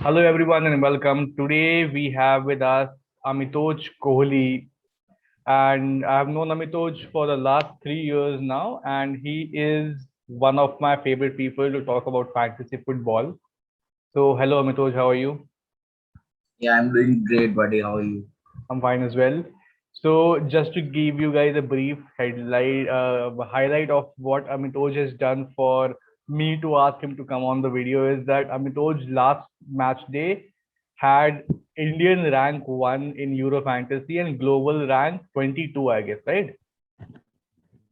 Hello everyone and welcome. Today we have with us Amitoj Kohli, and I have known Amitoj for the last 3 years now, and he is one of my favorite people to talk about fantasy football. So hello Amitoj, how are you? Yeah, I'm doing great, buddy. How are you? I'm fine as well. So just to give you guys a brief highlight of what Amitoj has done for me to ask him to come on the video is that Amitoj last match day had Indian rank 1 in Euro Fantasy and global rank 22, I guess, right?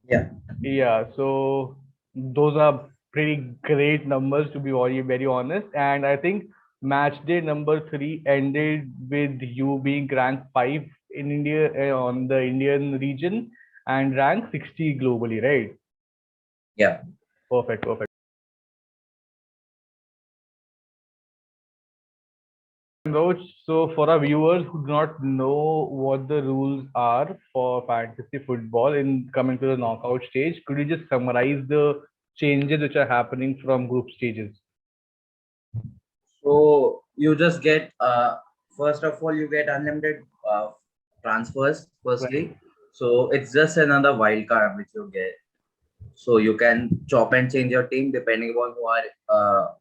Yeah. Yeah, so those are pretty great numbers to be very honest. And I think match day number 3 ended with you being ranked 5 in India on the Indian region and rank 60 globally, right? Yeah. Perfect, perfect. Roach, so for our viewers who do not know what the rules are for fantasy football in coming to the knockout stage, could you just summarize the changes which are happening from group stages? So you just get first of all you get unlimited transfers Right. firstly. So it's just another wild card which you get. So you can chop and change your team depending upon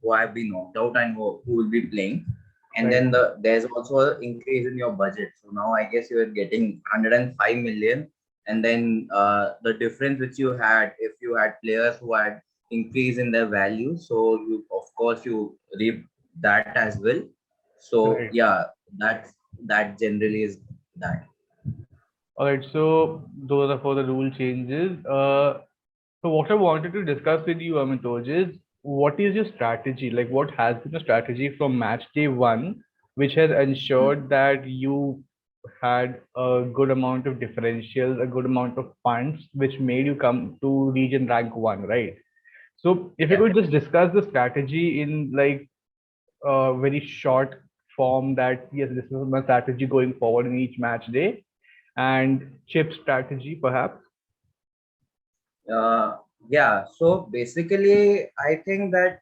who have been knocked out and who will be playing. And Right. then there's also an increase in your budget. So now I guess you are getting 105 million, and then the difference which you had if you had players who had increase in their value, so you of course you reap that as well. So Right. yeah, that generally is that. All right. So those are for the rule changes. So what I wanted to discuss with you, Amitoj, is what is your strategy? Like, what has been the strategy from match day 1, which has ensured that you had a good amount of differentials, a good amount of funds, which made you come to region rank 1, right? So if you Yeah. could just discuss the strategy in like a very short form that yes, this is my strategy going forward in each match day and chip strategy perhaps. Uh, yeah, so basically, I think that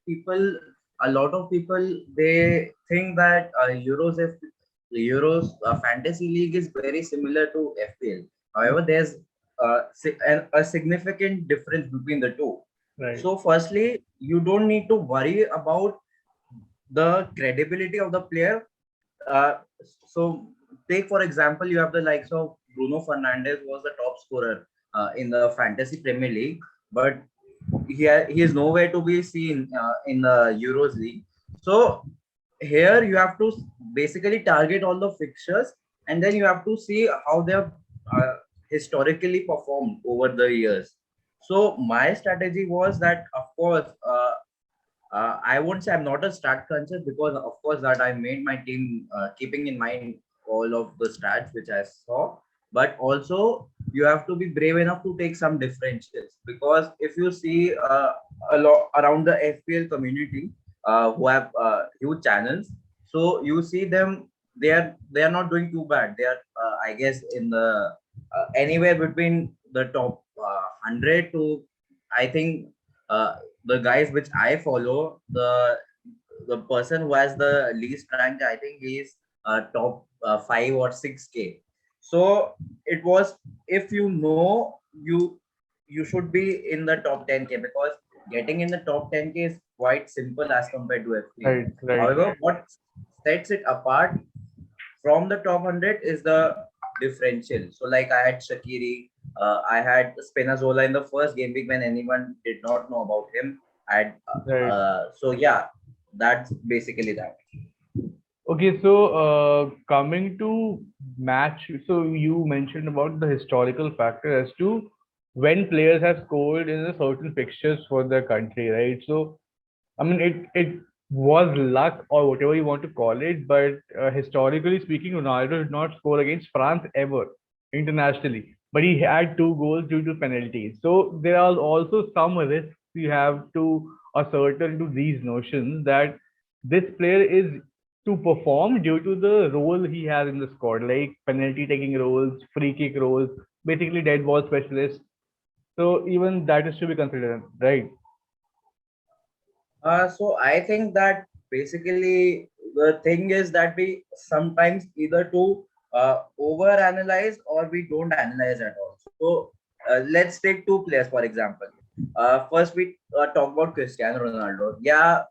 a lot of people, they think that Euros Fantasy League is very similar to FPL. However, there's a significant difference between the two. Right. So, firstly, you don't need to worry about the credibility of the player. uh, so take for example, you have the likes of Bruno Fernandes was the top scorer in the Fantasy Premier League, but he is nowhere to be seen in the Euros League. So here you have to basically target all the fixtures, and then you have to see how they have uh, historically performed over the years. So my strategy was that, of course, I won't say I'm not a stat cruncher, because of course that I made my team keeping in mind all of the stats which I saw, but also you have to be brave enough to take some differentials, because if you see a lot around the FPL community who have huge channels, so you see them, they are not doing too bad. They are I guess in the anywhere between the top 100 to, I think, uh, the guys which I follow, the person who has the least rank, I think he is top 5 or 6K. So it was, if you know, you should be in the top 10K, because getting in the top 10K is quite simple as compared to FPL. Right, right, However, right. what sets it apart from the top 100 is the differential. So, like I had Shakiri, I had Spinazzola in the first game week when anyone did not know about him. I had, Right. so yeah, that's basically that. Okay, so coming to match, so you mentioned about the historical factor as to when players have scored in a certain fixtures for their country, right? So I mean, it was luck or whatever you want to call it, but historically speaking, Ronaldo did not score against France ever internationally, but he had 2 goals due to penalties. So there are also some risks you have to ascertain to these notions that this player is to perform due to the role he has in the squad, like penalty taking roles, free kick roles, basically dead ball specialist. So even that is to be considered, right? So I think that basically the thing is that we sometimes either to over analyze or we don't analyze at all. So let's take two players for example. First we talk about Cristiano Ronaldo. Yeah,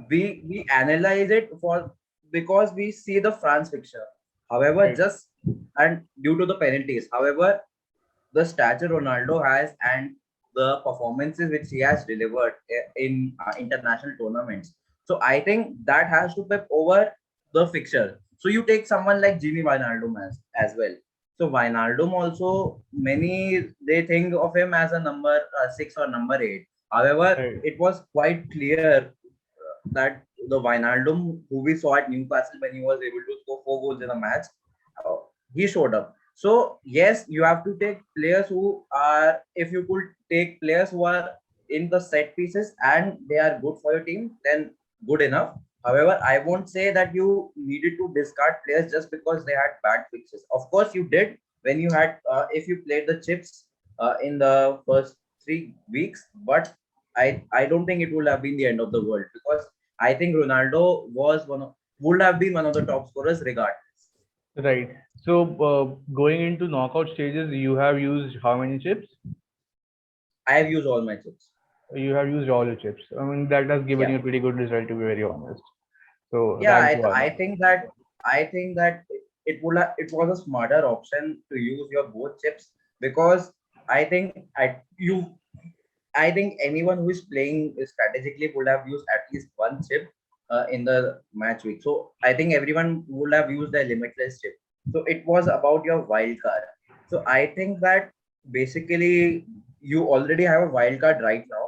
we analyze it for because we see the France fixture. However, Right. just and due to the penalties. However, the stature Ronaldo has and the performances which he has delivered in international tournaments. So I think that has to pep over the fixture. So you take someone like Gini Wijnaldum as well. So Wijnaldum also many they think of him as a number 6 or number 8. However, Right. it was quite clear that the Wijnaldum who we saw at Newcastle when he was able to score 4 goals in a match, uh, he showed up. So yes, you have to take players who are, if you could take players who are in the set pieces and they are good for your team, then good enough. However, I won't say that you needed to discard players just because they had bad fixes. Of course, you did when you had, if you played the chips in the first 3 weeks, but I don't think it would have been the end of the world because I think Ronaldo would have been one of the top scorers regardless. Right. So, going into knockout stages, you have used how many chips? I have used all my chips. You have used all your chips. I mean, that has given Yeah, you a pretty good result, to be very honest. So, yeah. that's one. I think that it was a smarter option to use your both chips because I think I think anyone who is playing strategically would have used at least one chip in the match week. So I think everyone would have used their limitless chip. So it was about your wild card. So I think that basically you already have a wild card right now.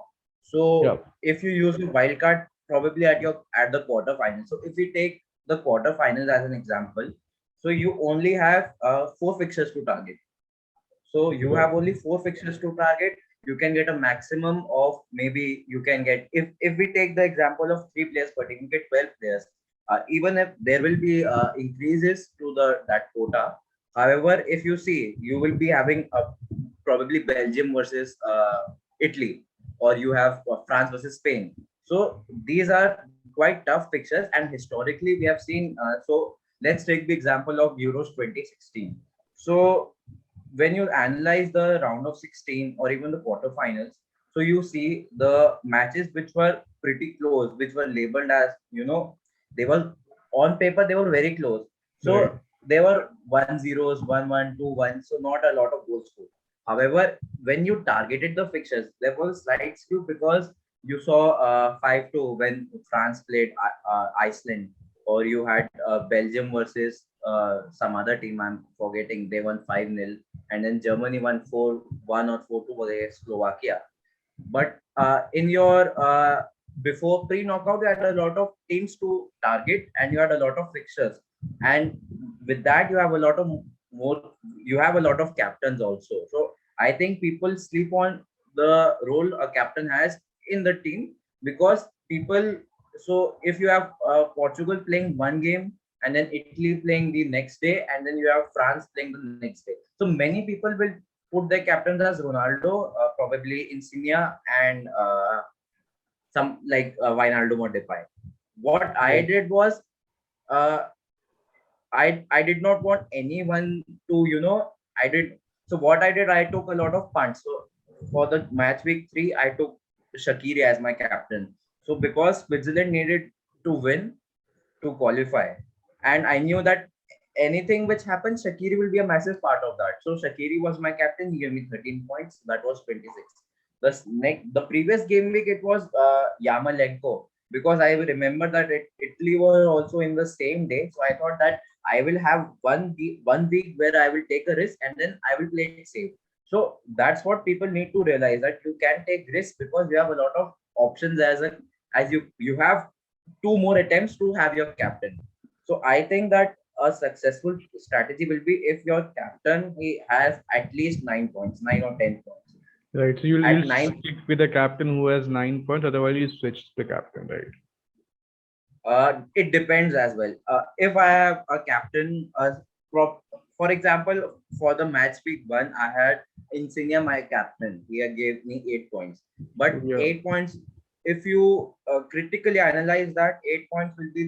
Yeah. So if you use your wild card probably at the quarterfinals. So if we take the quarterfinals as an example, so you only have 4 fixtures to target. So you Yeah. have only 4 fixtures to target. You can get a maximum of maybe you can get if we take the example of 3 players per team, you get 12 players. Even if there will be increases to the that quota. However, if you see, you will be having probably Belgium versus Italy, or you have France versus Spain. So these are quite tough fixtures, and historically we have seen. So let's take the example of Euros 2016. So when you analyze the round of 16 or even the quarterfinals, so you see the matches which were pretty close, which were labeled as, they were on paper, they were very close. Right. So they were 1-0s, 1-1, 2-1, so not a lot of goals scored. However, when you targeted the fixtures, there was a slight skew because you saw 5-2 when France played Iceland, or you had Belgium versus some other team. I'm forgetting. They won 5-0, and then Germany won 4-1 or 4-2 against Slovakia. But in your before pre-knockout, you had a lot of teams to target, and you had a lot of fixtures, and with that, you have a lot of more. You have a lot of captains also. So I think people sleep on the role a captain has in the team because people. So if you have Portugal playing one game and then Italy playing the next day, and then you have France playing the next day. So many people will put their captains as Ronaldo, probably Insigne, and some like Wijnaldum or Depay. What I Right. did was uh, I did not want anyone to I did so what I did, I took a lot of punts. So for the match week 3, I took Shaqiri as my captain. So because Switzerland needed to win to qualify. And I knew that anything which happens, Shaqiri will be a massive part of that. So Shaqiri was my captain. He gave me 13 points. That was 26. The previous game week, it was Yamalenko because I remember that Italy was also in the same day. So I thought that I will have one week where I will take a risk and then I will play it safe. So that's what people need to realize, that you can take risks because you have a lot of options as you have 2 more attempts to have your captain. So I think that a successful strategy will be if your captain he has at least 9 points, 9 or 10 points. Right. So you'll At nine, stick with a captain who has 9 points. Otherwise, you switch the captain. Right. it depends as well. If I have a captain, for example, for the match week 1, I had Insigne my captain. He gave me 8 points, but Yeah. 8 points. if you critically analyze that, 8 points will be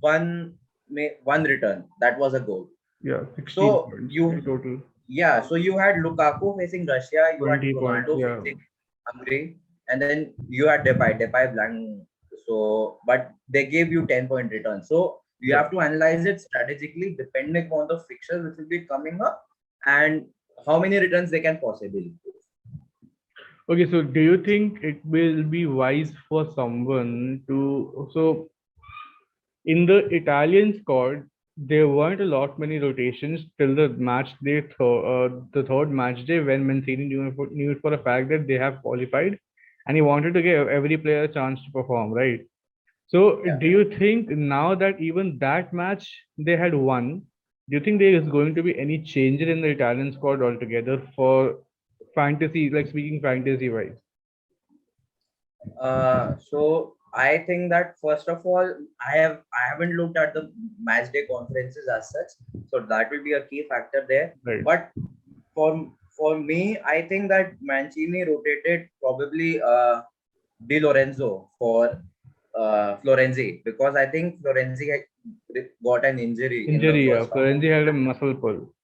one return. That was a goal. Yeah, 16 So points in you, total. yeah, so you had Lukaku facing Russia, you had 20 points. Ronaldo Yeah. facing Hungary, and then you had Depay blank. So, but they gave you 10-point return. So you Yeah. have to analyze it strategically depending on the fixtures which will be coming up and how many returns they can possibly do. Okay, so do you think it will be wise for someone to so in the Italian squad, there weren't a lot many rotations till the the third match day when Mancini knew for a fact that they have qualified, and he wanted to give every player a chance to perform, right? So, Yeah. do you think now that even that match they had won, do you think there is going to be any change in the Italian squad altogether for fantasy, like speaking fantasy wise? So I think that first of all, I haven't looked at the match day conferences as such, so that will be a key factor there. Right. But for me, I think that Mancini rotated probably Di Lorenzo for Florenzi, because I think Florenzi had got an injury in the Injury, yeah. first half. Florenzi had a muscle pull.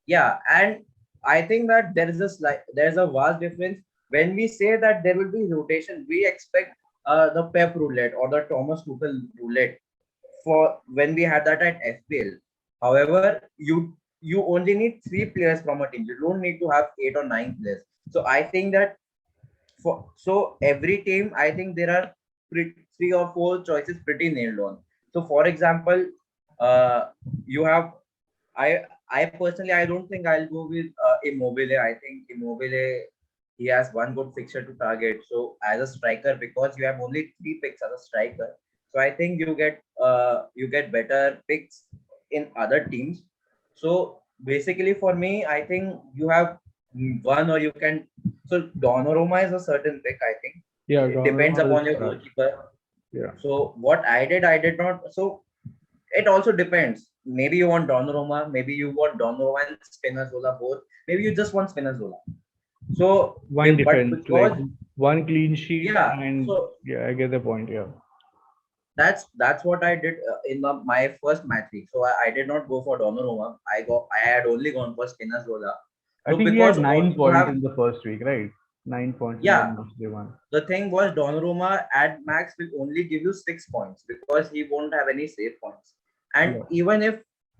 Yeah, and I think that there's a vast difference when we say that there will be rotation. We expect the Pep roulette or the Thomas Tuchel roulette for when we had that at FPL. However, you only need 3 players from a team. You don't need to have 8 or 9 players. So I think that so every team, I think there are 3 or 4 choices pretty nailed on. So for example, you have I personally, I don't think I'll go with Immobile. I think Immobile, he has one good fixture to target. So as a striker, because you have only 3 picks as a striker, so I think you get better picks in other teams. So basically, for me, I think you have one, or you can. So Donnarumma is a certain pick. I think Yeah, it depends Donnarumma upon is your trash. goalkeeper. Yeah. So what I did not. So it also depends. Maybe you want Donnarumma, maybe you want Donnarumma and Spinazzola both. Maybe you just want Spinazzola. So, One but defense, like because one clean sheet, yeah, and so yeah, I get the point. Yeah. that's what I did in my first match week. So I did not go for Donnarumma. I had only gone for Spinazzola. I So think he had because nine you points have, in the first week, right? 9 points in the yeah, match they won. the thing was Donnarumma at max will only give you 6 points because he won't have any save points. And Yeah. even if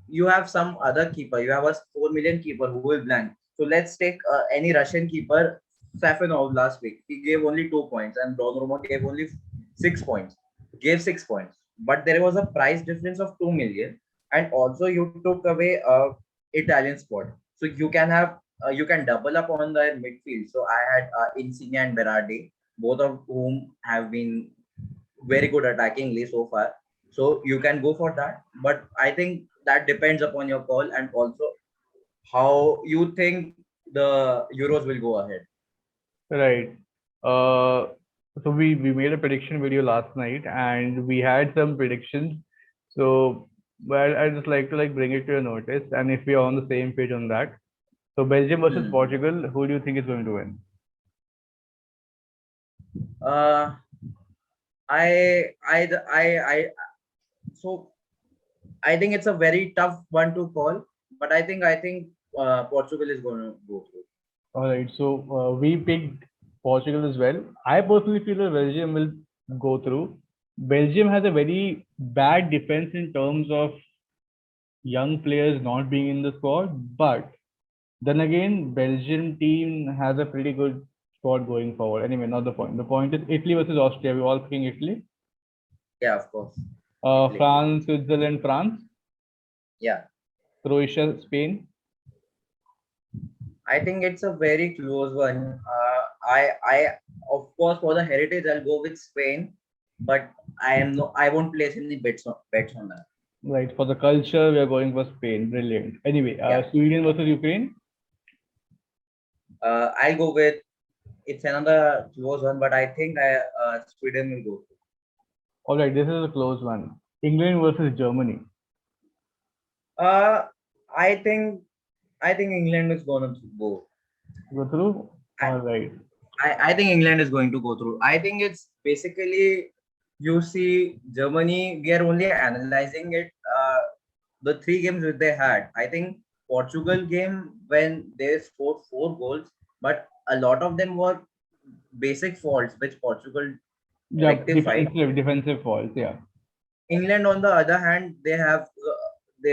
you have some other keeper, you have a 4 million keeper who will blank. So let's take any Russian keeper, Safanov last week. He gave only 2 points and Donnarumma gave only 6 points. Gave 6 points. But there was a price difference of 2 million. And also you took away Italian squad. So you can double up on the midfield. So I had Insigne and Berardi, both of whom have been very good attackingly so far. So you can go for that. But I think that depends upon your call and also how you think the Euros will go ahead. Right. So we made a prediction video last night, and we had some predictions. So, well, I just like to like bring it to your notice, and if we are on the same page on that. So Belgium versus Hmm. Portugal, who do you think is going to win? Uh, I so I think it's a very tough one to call, but I think Portugal is going to go through. All right. So we picked Portugal as well. I personally feel that Belgium will go through. Belgium has a very bad defense in terms of young players not being in the squad, but then again, Belgian team has a pretty good squad going forward. Anyway, not the point. The point is Italy versus Austria. We're all picking Italy. Yeah, of course, Italy. France, Switzerland, France, Yeah, Croatia, Spain. I think it's a very close one. Of course, for the heritage, I'll go with Spain, but I won't place any bets on that. Right. For the culture, we are going for Spain. Brilliant. Anyway, Yeah, Sweden versus Ukraine. I'll go with it's another close one, but I think Sweden will go. All right, this is a close one. England versus Germany. Uh, I think England is gonna go. Go through. I, All right. I think England is going to go through. I think it's basically, you see Germany, we are only analyzing it, the three games which they had. I think Portugal game when they scored 4 goals, but a lot of them were basic faults which Portugal Yeah, rectified. defensive faults. Yeah. England, on the other hand, they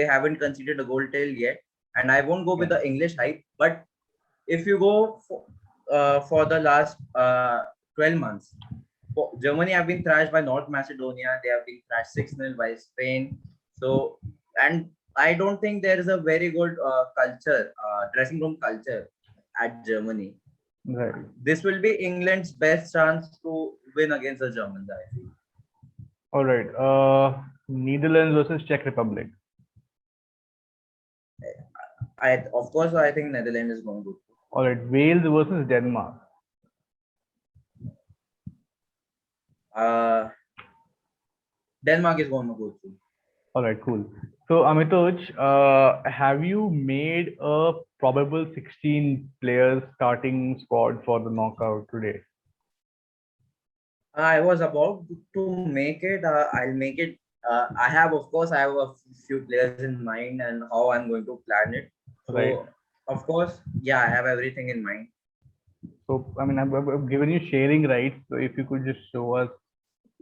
haven't conceded a goal till yet, and I won't go with Yeah. the English hype. But if you go for the last 12 months, Germany have been thrashed by North Macedonia. They have been thrashed 6-0 by Spain. So, and I don't think there is a very good culture, dressing room culture at Germany. Right. This will be England's best chance to win against the Germans, I feel. All right. Netherlands versus Czech Republic. Of course, I think Netherlands is going to. All right. Wales versus Denmark. Denmark is going to go through. All right. Cool. So Amitoj, have you made a probable 16 players starting squad for the knockout today? I was about to make it. I'll make it. I have, of course, I have a few players in mind and how I'm going to plan it. So, Right. of course, yeah, I have everything in mind. So, I mean, I've given you sharing rights. So, if you could just show us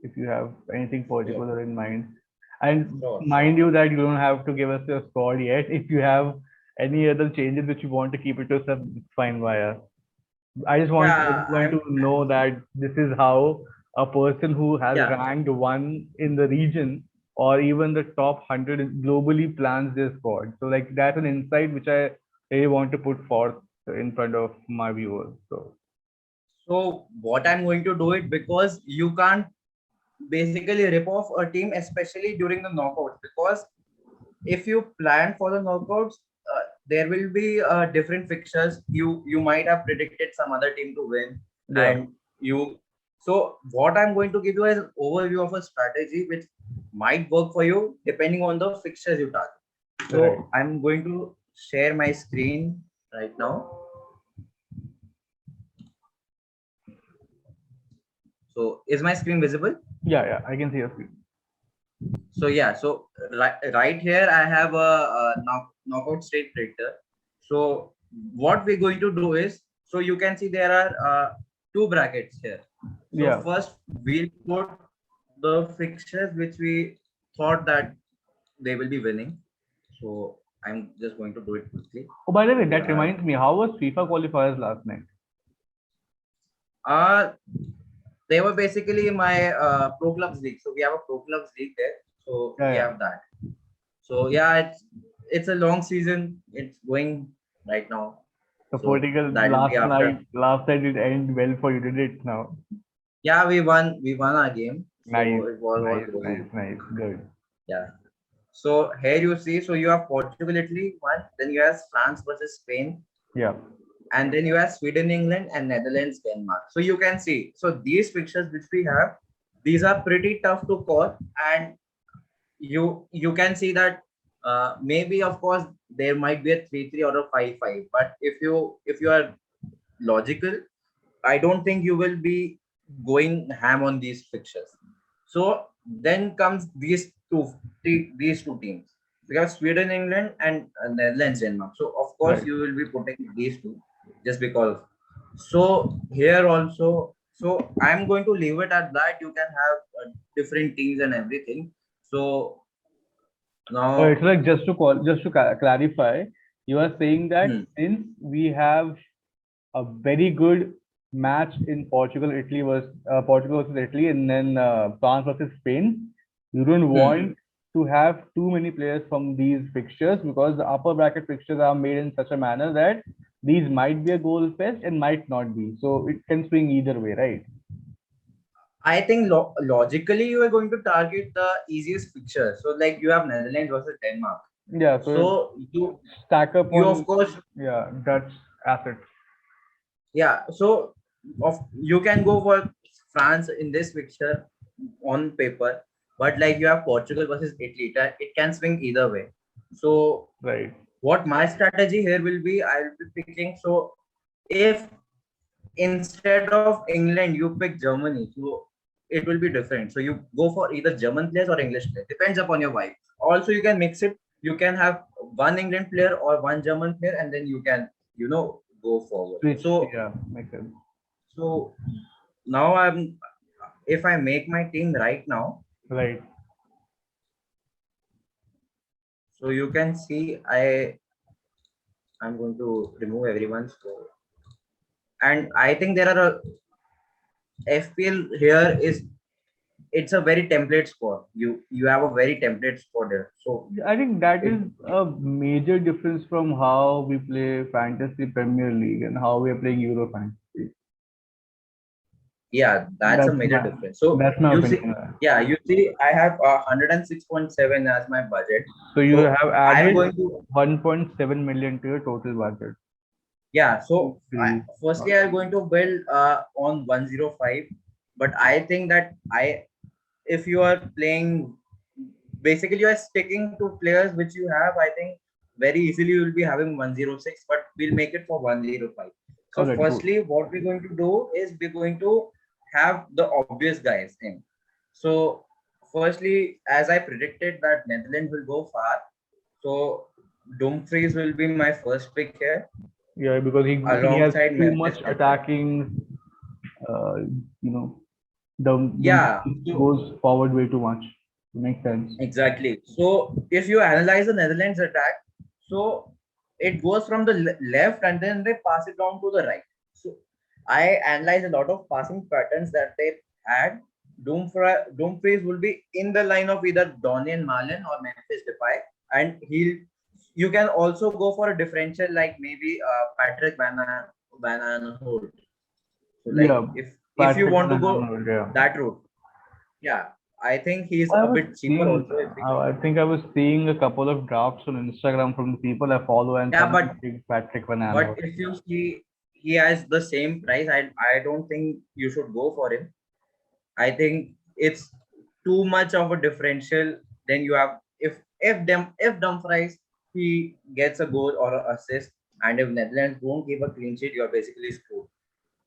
if you have anything particular in mind. And Sure, mind you that you don't have to give us your squad yet. If you have any other changes which you want to keep it to yourself, it's fine by us. I just want Yeah, everyone to know that this is how a person who has yeah, ranked one in the region or even the top 100 globally plans their squad. So, like, that's an insight which I really want to put forth in front of my viewers. So, So what I'm going to do it, because you can't basically rip off a team, especially during the knockouts, because if you plan for the knockouts, there will be different fixtures. You might have predicted some other team to win, yeah. and you. So what I'm going to give you is an overview of a strategy which might work for you depending on the fixtures you target. So Right. I'm going to share my screen right now. So is my screen visible? Yeah, I can see your screen. So yeah, so right here I have a knockout state predictor. So what we're going to do is, so you can see there are two brackets here. So Yeah. first we'll put the fixtures which we thought that they will be winning. So I'm just going to do it quickly. Oh, by the way, So that reminds me, how was FIFA qualifiers last night? they were basically my pro clubs league. So we have a pro clubs league there. So we Yeah. have that. So yeah, it's a long season. It's going right now. So So Portugal that will be after. last night it ended well for you, did it now? Yeah, we won. We won our game. Nice, So it was all nice, rosy. nice, nice, good. Yeah. So here you see. So you have Portugal, Italy one. Then you have France versus Spain, Yeah, and then you have Sweden, England, and Netherlands, Denmark. So you can see. So these fixtures which we have, these are pretty tough to call, and you can see that maybe of course there might be a 3-3 or a 5-5, but if you are logical, I don't think you will be going ham on these fixtures. So then comes these two teams. We have Sweden, England, and Netherlands, Denmark. So of course right. you will be putting these two just because. So here also, so I'm going to leave it at that. You can have different teams and everything. So So now, it's like just to clarify, you are saying that hmm, since we have a very good match in Portugal versus Italy, and then France versus Spain, you don't hmm, want to have too many players from these fixtures because the upper bracket fixtures are made in such a manner that these might be a goal fest and might not be. So it can swing either way, right? I think logically you are going to target the easiest fixture. So like you have Netherlands versus Denmark. Yeah. So So stack up you of on, course, yeah, Dutch assets. yeah. So you can go for France in this fixture on paper, but like you have Portugal versus Italy, it can swing either way. So Right. what my strategy here will be, I'll be picking. So if instead of England, you pick Germany. So it will be different. So you go for either German players or English players. Depends upon your vibe. Also, you can mix it. You can have one England player or one German player, and then you can, go forward. Switch. So Yeah, makes sense. so now if I make my team right now, Right. so you can see I'm going to remove everyone. So, and I think there are FPL here is it's a very template score. You have a very template score there. So I think that it, is a major difference from how we play Fantasy Premier League and how we are playing Euro Fantasy. yeah, that's a That's major my difference. So that's my you see, opinion. yeah, you see, I have 106.7 as my budget. So you So have I am added going to 1.7 million to your total budget. yeah. So Please. firstly, I'm going to build on 105, but I think that if you are playing, basically you are sticking to players which you have. I think very easily you will be having 106, but we'll make it for 105. All So right, cool. firstly, what we're going to do is we're going to have the obvious guys in. So firstly, as I predicted that Netherlands will go far, so Dumfries will be my first pick here Yeah, because he has alongside too Memphis much Depay. attacking. Uh, you know, the Yeah, so goes forward way too much. Makes sense. exactly. So if you analyze the Netherlands attack, so it goes from the left and then they pass it down to the right. So I analyze a lot of passing patterns that they had. Dumfries will be in the line of either Donian Malen or Memphis Depay, and you can also go for a differential like maybe Patrick Van Aanholt. So like Yeah, if you Patrick want Van to go Aanholt, yeah. that route, yeah, I think he's I a was bit cheaper seeing, also. If we I think I was seeing a couple of drafts on Instagram from the people I follow, and Yeah, someone picked Patrick Van but Aanholt. if you see he has the same price, I don't think you should go for him. I think it's too much of a differential. Then you have if Dumfries he gets a goal or an assist, and if Netherlands don't keep a clean sheet, you are basically screwed.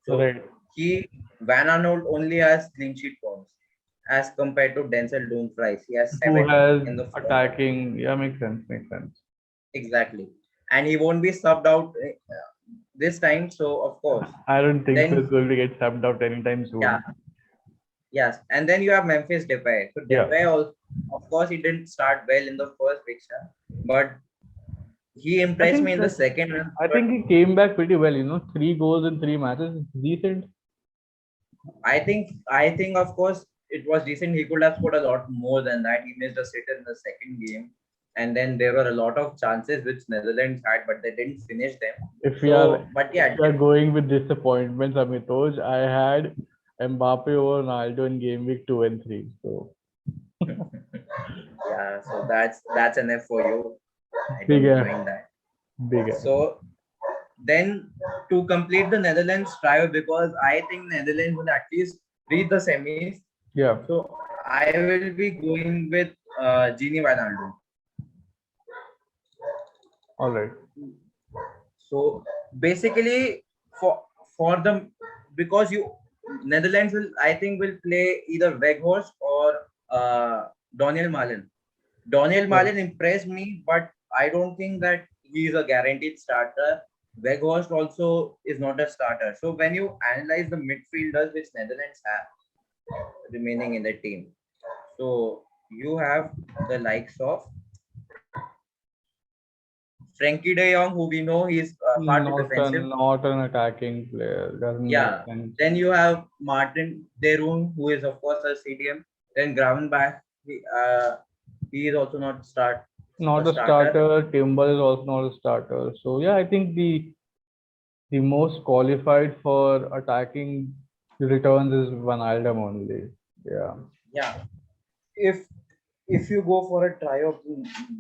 So Right. he Van Arnold only has clean sheet points as compared to Denzel Dumfries. He has Who 7 has in the first. attacking? Yeah, makes sense. Makes sense. Exactly, and he won't be subbed out this time. So of course, I don't think so. then It's going to get subbed out anytime yeah, soon. yes, and then you have Memphis Depay. So Yeah. Depay, also, of course, he didn't start well in the first fixture, but he I impressed me think in the second one. I But think he came back pretty well. 3 goals in 3 matches. It's decent. I think of course it was decent. He could have scored a lot more than that. He missed a sitter in the second game, and then there were a lot of chances which Netherlands had, but they didn't finish them. If we are So, but if yeah, we are going with disappointments, Amitoj, I had Mbappe over Ronaldo in game week 2 and 3. So yeah. So that's enough for you. I big, don't mind that. big. So then to complete the Netherlands trio, because I think Netherlands will at least reach the semis. Yeah. So I will be going with Gini Wijnaldum. All right. So basically, for the because you Netherlands will I think will play either Weghorst or Daniel Malen. Daniel Yeah. Malen impressed me, but I don't think that he is a guaranteed starter. Weghorst also is not a starter. So when you analyze the midfielders which Netherlands have remaining in the team, so you have the likes of Frankie De Jong, who we know he is far too defensive. Not an attacking player. Doesn't make Yeah. sense. Then you have Martin Derun, who is of course a CDM. Then Gravenbach, he is also not Not a a starter. starter. Timber is also not a starter. So yeah, I think the most qualified for attacking returns is Wijnaldum only. Yeah. Yeah. If you go for a try of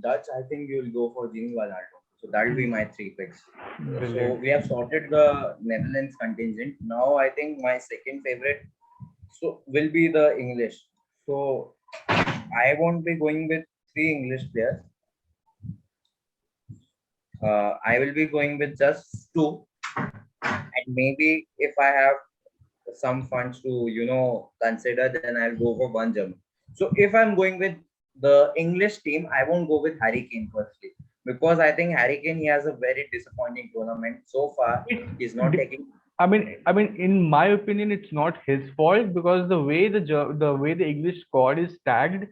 Dutch, I think you'll go for Gini Wijnaldum. So that will be my 3 picks. So Brilliant. we have sorted the Netherlands contingent. Now I think my second favorite will be the English. So I won't be going with 3 English players. I will be going with just 2. At and maybe if I have some funds to consider, then I'll go for one German. So if I'm going with the English team, I won't go with Harry Kane firstly, because I think Harry Kane, he has a very disappointing tournament so far. He's not It, taking. in my opinion, it's not his fault because the way the English squad is tagged,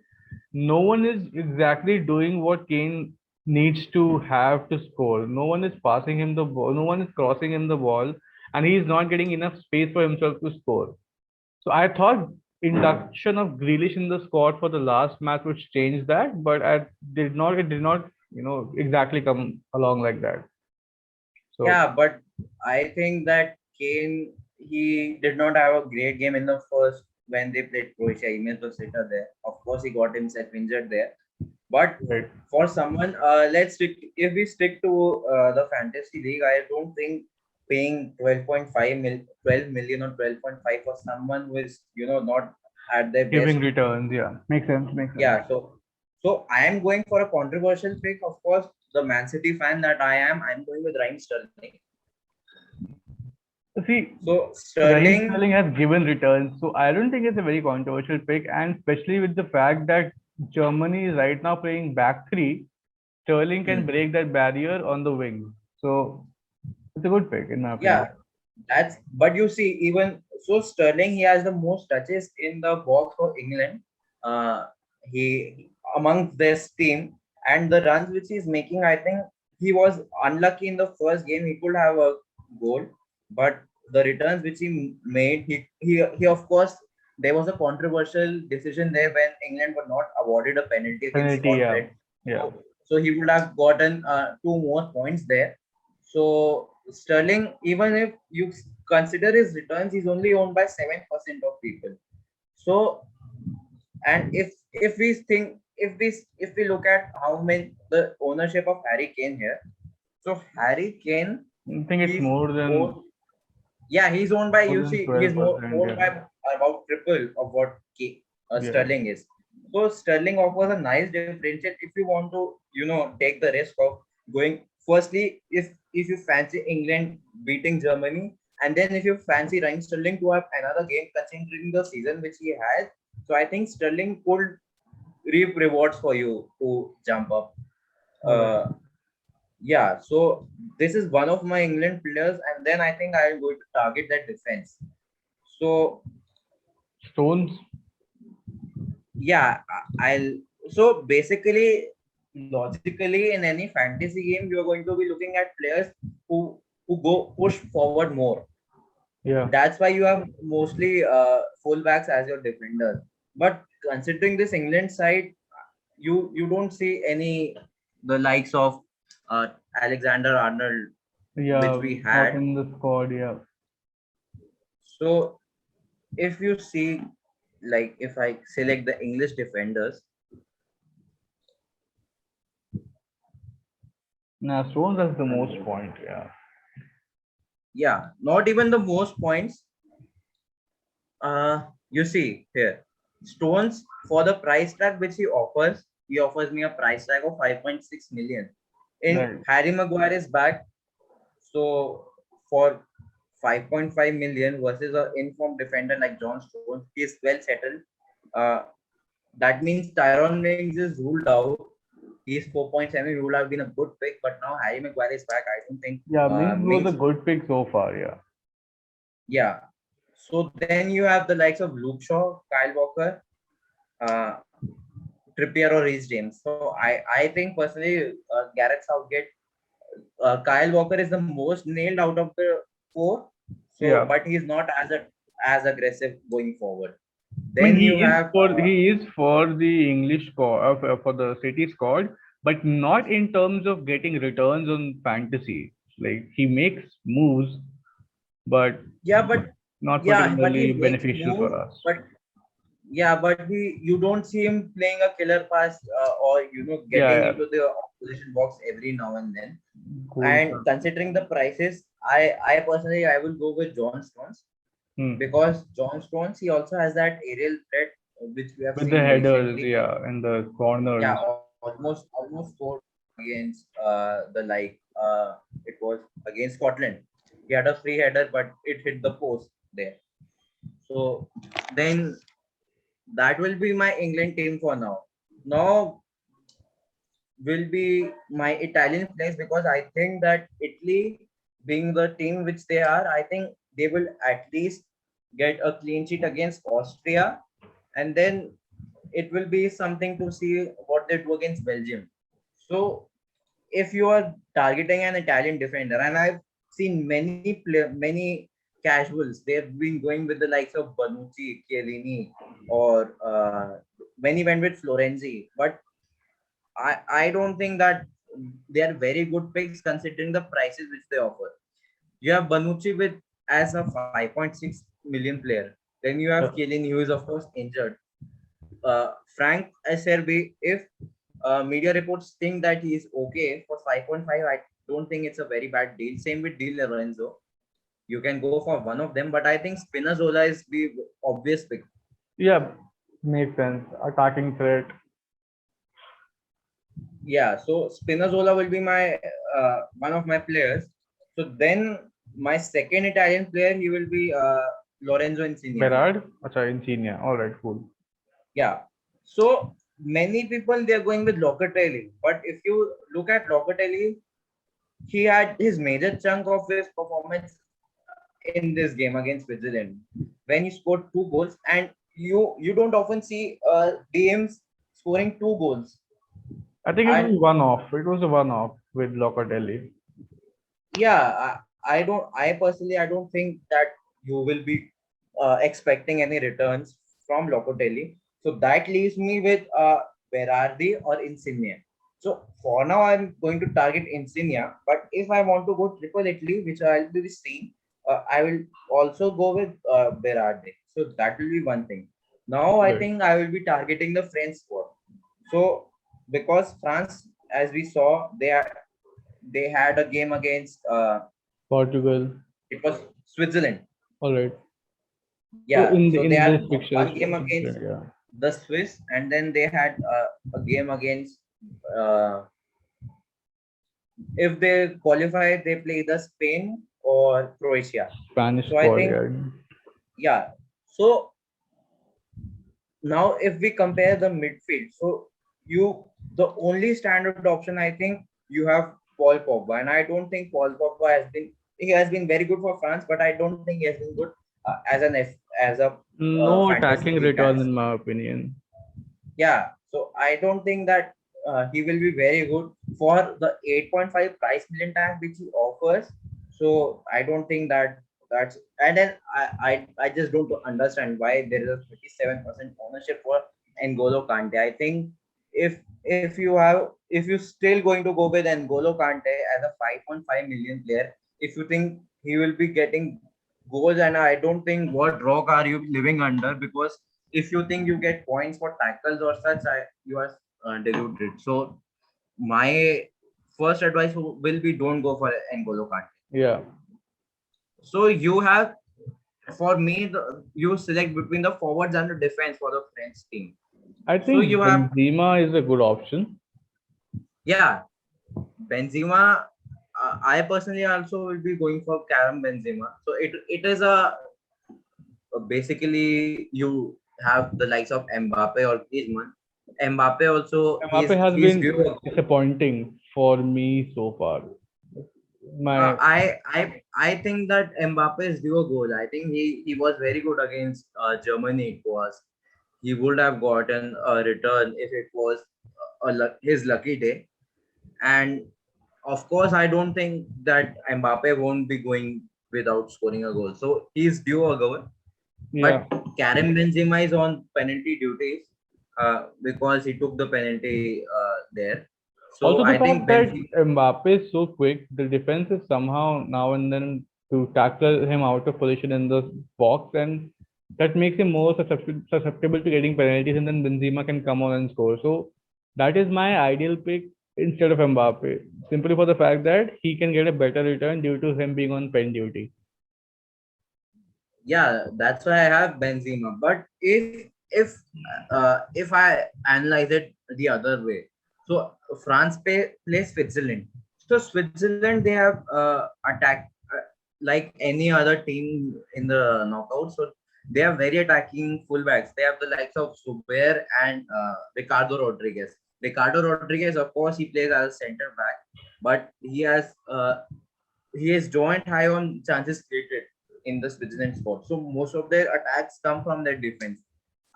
no one is exactly doing what Kane needs to have to score. No one is passing him the ball. No one is crossing him the ball, and he is not getting enough space for himself to score. So I thought induction of Grealish in the squad for the last match would change that, but I did not. It did not, exactly come along like that. So Yeah, but I think that Kane, he did not have a great game in the first when they played Croatia. He missed the sitter there. Of course, he got himself injured there. But right. for someone, let's stick. If we stick to the fantasy league, I don't think paying 12 million or 12.5 for someone who is not at their Giving best. returns, yeah, makes sense. Makes sense. Yeah, so I am going for a controversial pick. Of course, the Man City fan that I am, I'm going with Raheem Sterling. See, So Raheem Sterling, Sterling has given returns, so I don't think it's a very controversial pick, and especially with the fact that Germany is right now playing back three, Sterling can hmm, break that barrier on the wing. So it's a good pick in my opinion. yeah, that's. But you see, even so, Sterling, he has the most touches in the box for England. He among this team, and the runs which he's making, I think he was unlucky in the first game. He could have a goal, but the returns which he made, he of course, there was a controversial decision there when England were not awarded a penalty against Penalty, yeah, Scotland. yeah. So he would have gotten two more points there. So Sterling, even if you consider his returns, he's only owned by 7% of people. So, and if we look at how many the ownership of Harry Kane here, so Harry Kane, I think it's he's more owned, than yeah, he's owned by, more you than see, he's more 12%. owned Yeah, by about triple of what yeah, Sterling is. So Sterling offers a nice differential if you want to, take the risk of going. Firstly, if you fancy England beating Germany, and then if you fancy Raheem Sterling to have another game considering the season which he has, so I think Sterling could reap rewards for you to jump up. all right. Uh, yeah, so this is one of my England players, and then I think I'm going to target that defense. So Stones, yeah, I'll. So basically, logically, in any fantasy game, you're going to be looking at players who go push forward more. yeah. That's why you have mostly fullbacks as your defenders. But considering this England side, you don't see any the likes of uh, Alexander Arnold, which Yeah, we not had. in the squad. Yeah. So if you see, like if I select the English defenders, Nah, Stones has the most point. Yeah. yeah, not even the most points. You see here, Stones, for the price tag which he offers me a price tag of 5.6 million. In Right. Harry Maguire is back, so for 5.5 million versus an informed defender like John Stones, he is well settled. Uh, that means Tyrone Mings is ruled out. He's 4.7. He would have been a good pick, but now Harry Maguire is back. I don't think Yeah, Mings was a Mings. good pick so far. Yeah. Yeah. So then you have the likes of Luke Shaw, Kyle Walker, uh, Trippier or Reece James. So I think personally, Gareth Southgate, Kyle Walker is the most nailed out of the four. So, Yeah. but he's not as aggressive going forward. I mean, Then you have he is for the English squad for the City squad, but not in terms of getting returns on fantasy. Like he makes moves, but yeah, but not yeah, but he particularly makes beneficial for moves, us. but yeah, but you don't see him playing a killer pass or Yeah, getting yeah. into the opposition box every now and then. Cool. And considering the prices, I personally I will go with John Stones, Hmm. because John Stones, he also has that aerial threat which we have With the seen headers, recently. yeah, and the Yeah, corners. almost scored against the it was against Scotland. He had a free header, but it hit the post there. So then that will be my England team for now. Now will be my Italian players, because I think that Italy, being the team which they are, I think they will at least get a clean sheet against Austria, and then it will be something to see what they do against Belgium. So if you are targeting an Italian defender, and I've seen many casuals, they've been going with the likes of Bonucci, Chiellini, or many went with Florenzi, but I don't think that they are very good picks considering the prices which they offer. You have Bonucci with as a 5.6 million player. Then you have Yeah. Chiellini, who is of course injured. Frank SRB, if media reports think that he is okay for 5.5, I don't think it's a very bad deal. Same with Di Lorenzo. You can go for one of them, but I think Spinazzola is the obvious pick. Yeah, makes sense. Attacking threat. Yeah, so Spinazzola will be my one of my players. So then my second Italian player, he will be Lorenzo Insigne. Berard. Acha, Insigne. All right, cool. Yeah. So many people they are going with Locatelli, but if you look at Locatelli, he had his major chunk of his performance in this game against Switzerland when he scored 2 goals, and you don't often see teams scoring 2 goals. I think it And was one-off. It was a one-off with Locatelli. yeah, I personally I don't think that you will be expecting any returns from Locatelli. So that leaves me with Berardi or Insigne. So for now, I'm going to target Insigne. But if I want to go triple Italy, which I'll be seeing, I will also go with Berardi. So that will be one thing. Now I Right. think I will be targeting the French squad. So because France, as we saw, they had a game against Portugal. it was Switzerland. All right. So Yeah, so they in had this fixture, one game against yeah. the Swiss, and then they had a game against. Uh, if they qualify, they play either Spain or Croatia. Spanish So I squad, think, yeah. yeah. So now, if we compare the midfield, so the only standard option I think you have Paul Pogba, and I don't think Paul Pogba he has been very good for France, but I don't think he has been good as a No fantasy attacking league return, as. in my opinion. Yeah, so I don't think that he will be very good for the 8.5 price million tag which he offers. So I don't think that that's, and then I just don't understand why there is a 37% ownership for N'Golo Kante. I think if you're still going to go with N'Golo Kante as a 5.5 million player, if you think he will be getting goals, and I don't think what rock are you living under, because if you think you get points for tackles or such, you are deluded. So my first advice will be don't go for N'Golo Kante. Yeah. So you have, for me, you select between the forwards and the defense for the French team. I So think you have, Benzema is a good option. yeah, Benzema. I personally also will be going for Karim Benzema. So it is basically you have the likes of Mbappe or Griezmann. Mbappe also Mbappe has he's been due. disappointing for me so far. My I think that Mbappe is due a goal. I think he was very good against Germany. It was, he would have gotten a return if it was his lucky day. And of course, I don't think that Mbappe won't be going without scoring a goal. So he's due a goal. yeah. But Karim Benzema is on penalty duties because he took the penalty there. So Also, the I think fact that Benzema. Mbappe is so quick, the defense is somehow now and then to tackle him out of position in the box, and that makes him more susceptible to getting penalties, and then Benzema can come on and score. So that is my ideal pick instead of Mbappe, simply for the fact that he can get a better return due to him being on pen duty. Yeah, that's why I have Benzema. But if I analyze it the other way, so France plays Switzerland. So Switzerland, they have like any other team in the knockout. So they are very attacking fullbacks. They have the likes of Suber and Ricardo Rodriguez. Ricardo Rodriguez, of course, he plays as a center back, but he has joined high on chances created in the Switzerland squad. So most of their attacks come from their defense.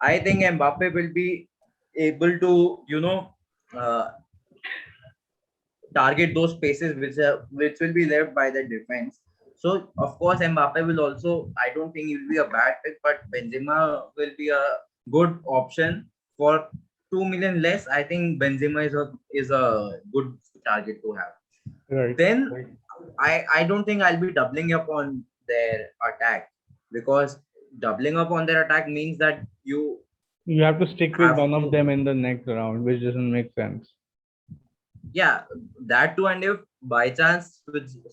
I think Mbappe will be able to, uh, target those spaces which will be left by the defense. So of course Mbappe will also. I don't think he will be a bad pick, but Benzema will be a good option for 2 million less. I think Benzema is a good target to have. Right. Then Right. I don't think I'll be doubling up on their attack, because doubling up on their attack means that you You have to stick with have one of to, them in the next round, which doesn't make sense. yeah, that too. And if by chance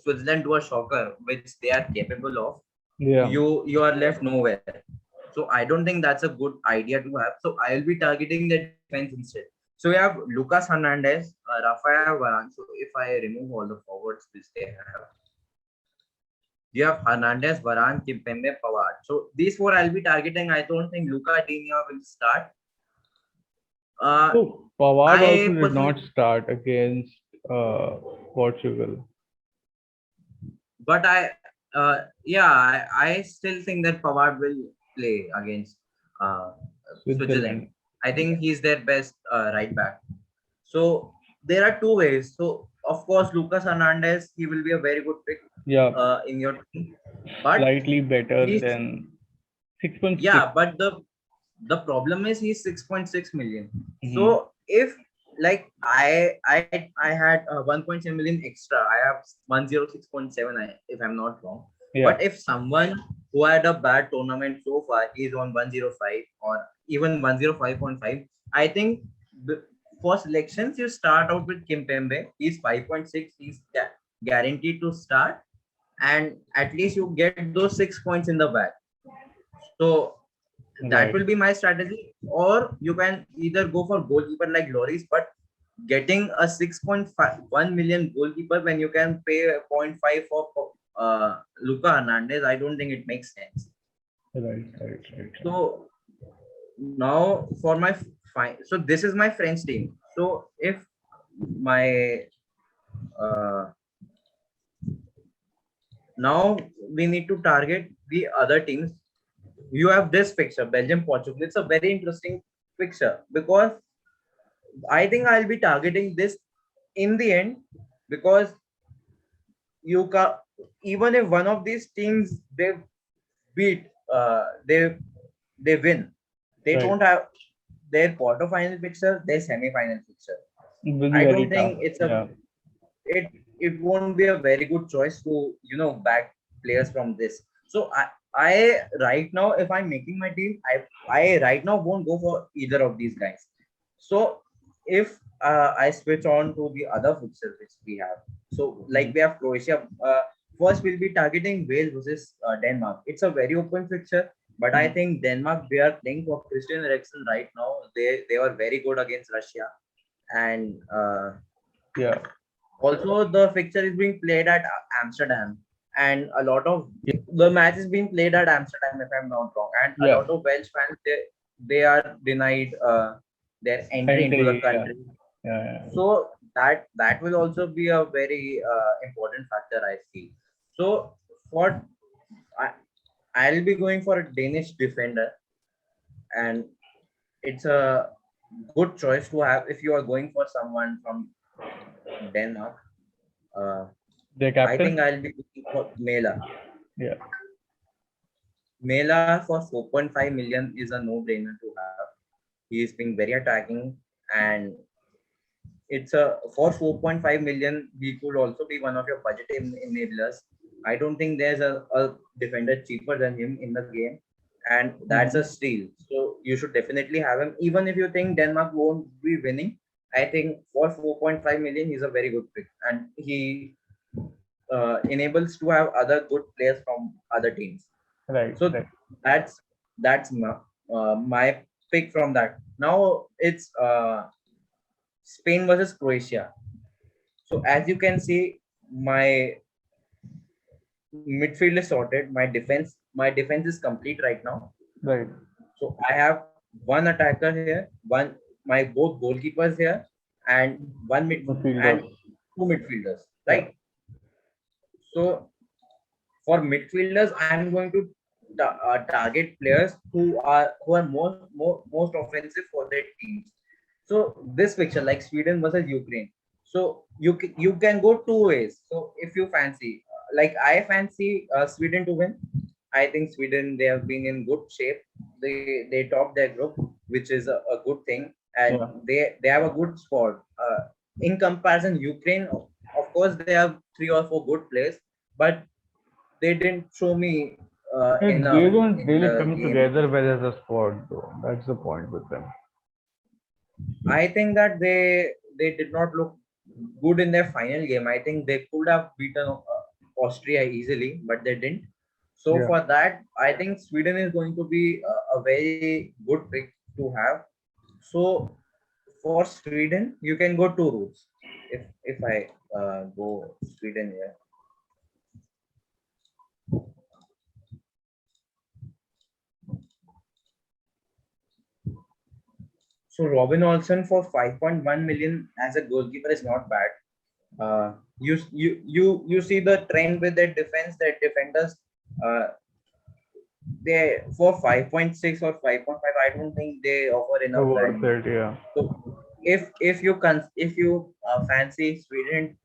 Switzerland do a shocker, which they are capable of, Yeah. you are left nowhere. So I don't think that's a good idea to have. So I'll be targeting the defense instead. So we have Lucas Hernandez, Rafael Varane. So if I remove all the forwards which they have, you have Hernandez, Varane, Kimpembe, Pavard. So these four I'll be targeting. I don't think Luca Digne will start. So Pavard also I did personally, not start against Portugal. but I still think that Pavard will play against uh, Switzerland. Switzerland. I think he's their best right back. So there are two ways. So of course, Lucas Hernandez, he will be a very good pick Yeah, in your team. But slightly better he's, than 6.6. yeah, but the problem is he's 6.6 million. Mm-hmm. So if like I had 1.7 million extra, I have 106.7 if I'm not wrong. Yeah, But if someone who had a bad tournament so far is on 105 or even 105.5, I think for selections you start out with Kimpembe. He's 5.6. He's guaranteed to start, and at least you get those 6 points in the back. So that right. will be my strategy. Or you can either go for goalkeeper like Loris, but getting a 6.1 million goalkeeper when you can pay zero point 0.5 for Luca Hernandez, I don't think it makes sense. Right, right, right. So now for my so this is my French team. So if my uh, now we need to target the other teams. You have this fixture, Belgium Portugal. It's a very interesting fixture because I think I'll be targeting this in the end, because you can, even if one of these teams they beat, they win, they Right. don't have their quarterfinal fixture, their semi-final fixture. It will be I very don't tough. think it's a Yeah. it won't be a very good choice to back players from this. So I right now, if I'm making my team, I right now won't go for either of these guys. So if I switch on to the other fixtures which we have, so like we have Croatia. First we'll be targeting Wales versus Denmark. It's a very open fixture, but I Mhm. think Denmark, they are playing for Christian Eriksen right now. They were very good against Russia, and Yeah. also the fixture is being played at Amsterdam, and a lot of the match is being played at Amsterdam, if I'm not wrong, and a Yeah. lot of Welsh fans, they are denied their entry into the Entry. Yeah. country. Yeah. Yeah. So that will also be a very important factor, I feel. So for I, I'll be going for a Danish defender, and it's a good choice to have if you are going for someone from Denmark. Uh, The I think captain. I'll be looking for Mela. Yeah. Mela for 4.5 million is a no-brainer to have. He is being very attacking, and it's a for 4.5 million. He could also be one of your budget enablers. I don't think there's a defender cheaper than him in the game, and that's a Mhm. steal. So you should definitely have him, even if you think Denmark won't be winning. I think for 4.5 million, he's a very good pick, and he enables to have other good players from other teams. Right. So Right. that's my pick from that. Now it's Spain versus Croatia. So as you can see, my midfield is sorted. My defense is complete right now. Right. So I have one attacker here, one my both goalkeepers here, and one mid Midfielder. and two midfielders. Yeah. Right. So for midfielders, I am going to target players who are most offensive for their teams. So this picture, like Sweden versus Ukraine, so you can go two ways. So if you fancy, like I fancy Sweden to win. I think Sweden, they have been in good shape. They top their group, which is a good thing, and Yeah. they have a good squad. In comparison, Ukraine, of course, they have 3 or 4 good players, but they didn't show me enough They don't in really the come game. together well as a squad, though. That's the point with them. I think that they did not look good in their final game. I think they could have beaten Austria easily, but they didn't. So Yeah. for that, I think Sweden is going to be a very good pick to have. So for Sweden, you can go two routes. If I go Sweden here. So Robin Olsen for 5.1 million as a goalkeeper is not bad. You see the trend with their defense, that defenders, uh, they for 5.6 or 5.5, I don't think they offer enough Worth value. it, yeah. So if you fancy Sweden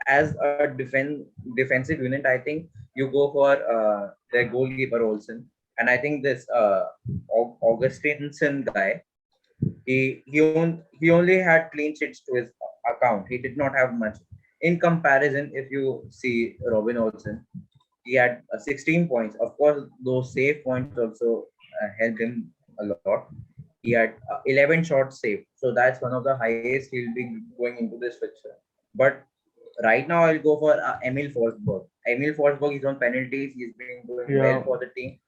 as a defensive unit, I think you go for their goalkeeper Olsen. And I think this Augustinson guy, he only had clean sheets to his account. He did not have much. In comparison, if you see Robin Olsen, he had 16 points. Of course, those save points also helped him a lot. He had 11 shots saved, so that's one of the highest he'll be going into this fixture. But right now, I'll go for Emil Forsberg. Emil Forsberg is on penalties. He's been doing well Yeah. for the team.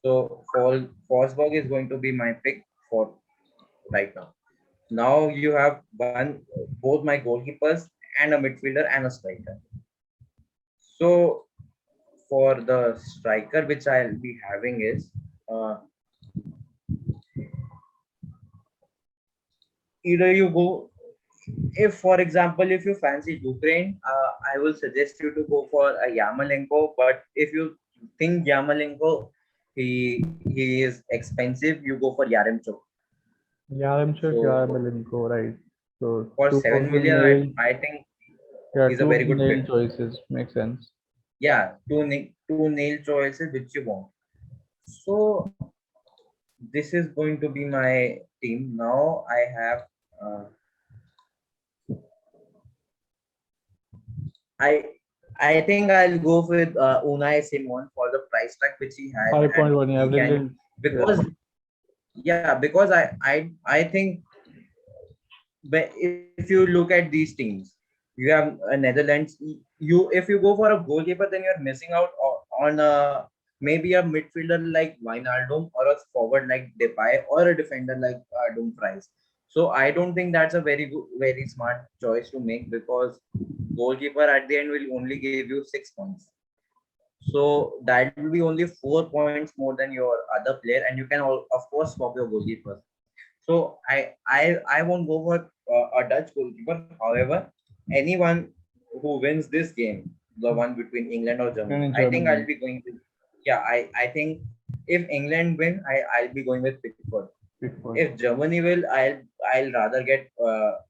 So Forsberg is going to be my pick for right now. Now you have both my goalkeepers and a midfielder and a striker. So for the striker, which I'll be having is either you go, if for example, if you fancy Ukraine, I will suggest you to go for a Yamalenko. But if you think Yamalenko, he is expensive, you go for Yaremchuk. Yaremchuk, So Yarmolenko, right. So for two of 7 the million, nail, I think yeah, he's a two very of the good nail pick. choices. Makes sense. Yeah, two nail choices which you want. So this is going to be my team. Now I have uh, I I think I'll go with Unai Simon for the price tag which he has, and 5.1, yeah, he can, brilliant. Yeah. because yeah, because I think, but if you look at these teams, you have Netherlands. You If you go for a goalkeeper, then you're missing out on maybe a midfielder like Wijnaldum, or a forward like Depay, or a defender like Dumfries. So I don't think that's a very smart choice to make, because goalkeeper at the end will only give you 6 points. So that will be only 4 points more than your other player, and you can of course swap your goalkeepers. So I won't go for a Dutch goalkeeper. However, anyone who wins this game, the one between England or And Germany, in I think I'll Germany, be going with, yeah, I think if England win, I'll be going with Pickford. Pickford. If Germany will, I'll rather get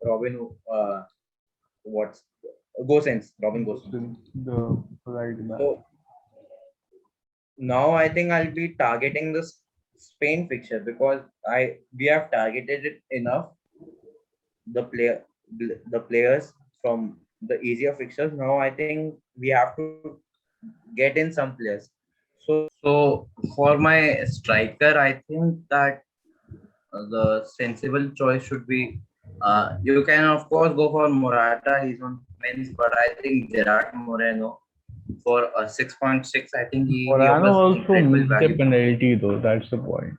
Robin what's Gosens, Robin Gosens. The right back. So now I think I'll be targeting the Spain fixture, because we have targeted it enough, the players from the easier fixtures. Now I think we have to get in some players. So for my striker, I think that the sensible choice should be, you can of course go for Morata. He's on men's, but I think Gerard Moreno for a 6.6. I think he Morano offers also incredible missed a value. penalty, though. That's the point.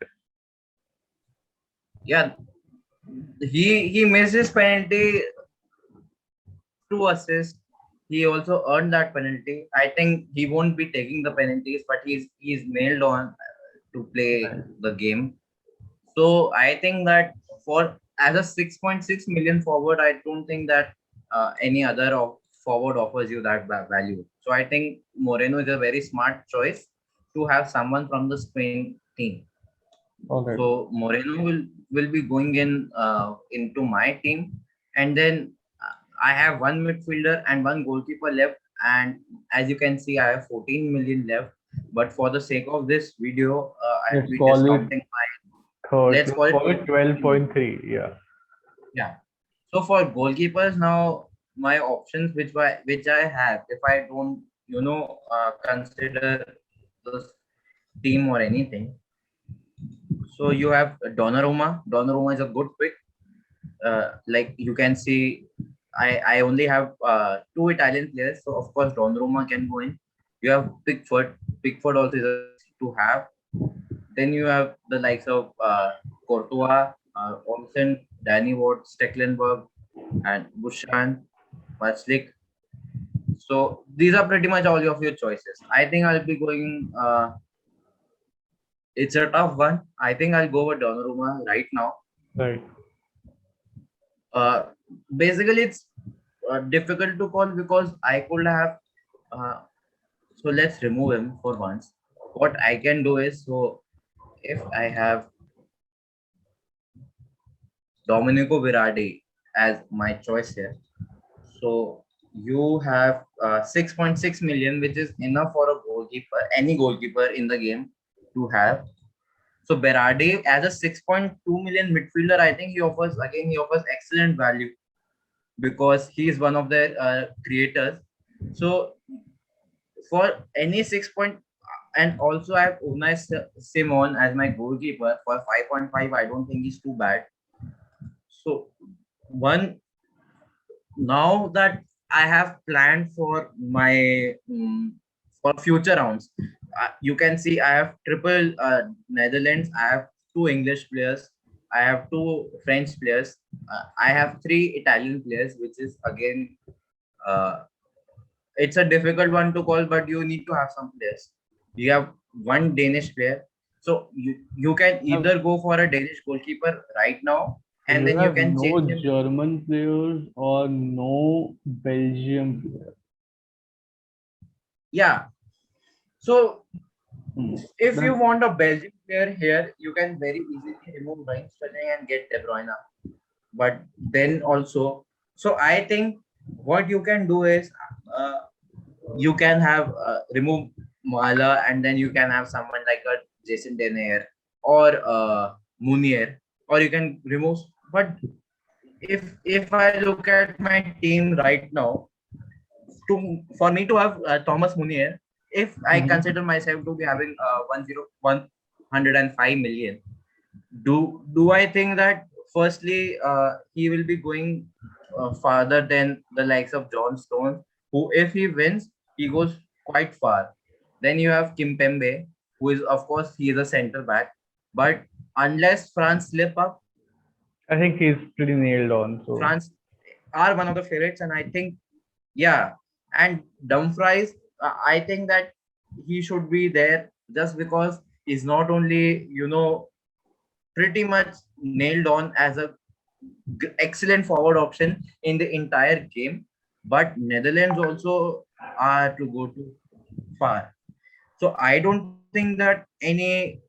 Yeah, he missed his penalty, 2 assists. he also earned that penalty. I think he won't be taking the penalties, but he's nailed on to play Right. the game. So I think that for as a 6.6 million forward, I don't think that any other forward offers you that value. So I think Moreno is a very smart choice to have someone from the Spain team. All right. So Moreno will be going into my team, and then I have one midfielder and one goalkeeper left. And as you can see, I have 14 million left. But for the sake of this video, I'll Let's be call it discounting my. third. Let's Let's call it call it 12. 12.3. Yeah. Yeah. So for goalkeepers now, my options which I have, if I don't consider the team or anything. So you have Donnarumma. Donnarumma is a good pick. Like you can see, I only have two Italian players, so of course Donnarumma can go in. You have Pickford. Pickford also is a to have. Then you have the likes of Courtois, Olsen, Danny Ward, Stecklenburg, and Bushan, Maslik. So these are pretty much all of your choices. I think I'll be going. It's a tough one. I think I'll go with Donnarumma right now. Right. Uh, Basically, it's difficult to call because I could have. Uh, so let's remove him for once. What I can do is, so if I have Domenico Virardi as my choice here, so you have 6.6 million, which is enough for a goalkeeper, any goalkeeper in the game to have. So Berardi as a 6.2 million midfielder, I think he offers excellent value because he is one of their creators. So for any 6 point, and also I have Unai Simon as my goalkeeper for 5.5. I don't think he's too bad. So one now that I have planned for my for future rounds, you can see I have triple Netherlands. I have two English players. I have two French players. I have three Italian players, which is again uh, it's a difficult one to call, but you need to have some players. You have one Danish player, so you can Have, either go for a Danish goalkeeper right now, so and you then you have can no change him. German players or no Belgium players. Yeah. So Hmm. if you That, want a Belgian player here, you can very easily remove Raheem Sterling and get De Bruyne. But then also, so I think what you can do is uh, you can have remove Muala, and then you can have someone like a Jason Denayer or Munier, or you can remove. But if I look at my team right now, for me to have Thomas Munier, if I Mhm. consider myself to be having 105 million, do I think that firstly he will be going farther than the likes of John Stones, who if he wins he goes quite far. Then you have Kimpembe, who is of course he is a center back, but unless France slip up, I think he's pretty nailed on. So France are one of the favorites, and I think yeah, and Dumfries, I think that he should be there just because he's not only pretty much nailed on as a excellent forward option in the entire game, but Netherlands also are to go too far. So I don't think that any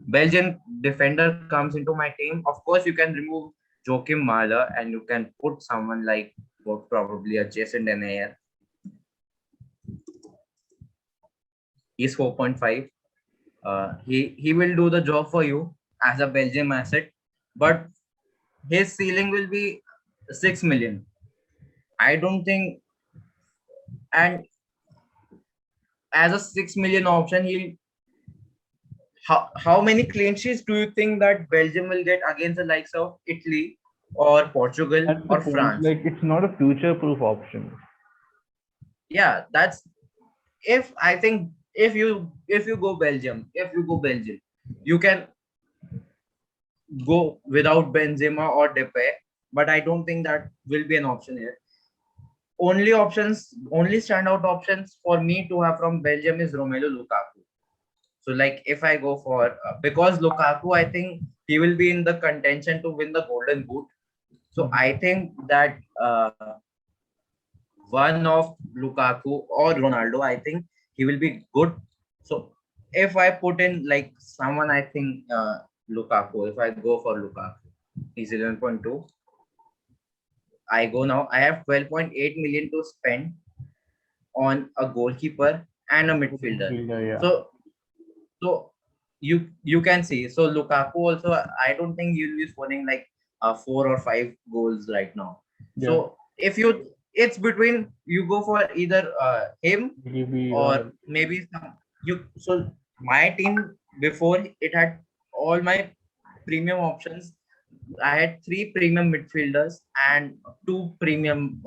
Belgian defender comes into my team. Of course, you can remove Joachim Mahler and you can put someone like probably a Jason Denayer. He's 4.5. He will do the job for you as a Belgium asset, but his ceiling will be 6 million. I don't think, and as a 6 million option, how many clean sheets do you think that Belgium will get against the likes of Italy or Portugal that's the or point. France? Like, it's not a future-proof option. Yeah, that's if I think if you go Belgium, you can go without Benzema or Depay, but I don't think that will be an option here. only standout options for me to have from Belgium is Romelu Lukaku. So like if I go for because Lukaku, I think he will be in the contention to win the Golden Boot. So I think that one of Lukaku or Ronaldo, I think he will be good. So if I put in like someone, I think Lukaku. If I go for Lukaku, he's 11.2. I go now. I have 12.8 million to spend on a goalkeeper and a midfielder. Yeah. So you can see. So Lukaku also, I don't think you'll be scoring like 4 or 5 goals right now. Yeah. So if it's between you go for either him Maybe, or maybe you. So my team before it had all my premium options. I had 3 premium midfielders and 2 premium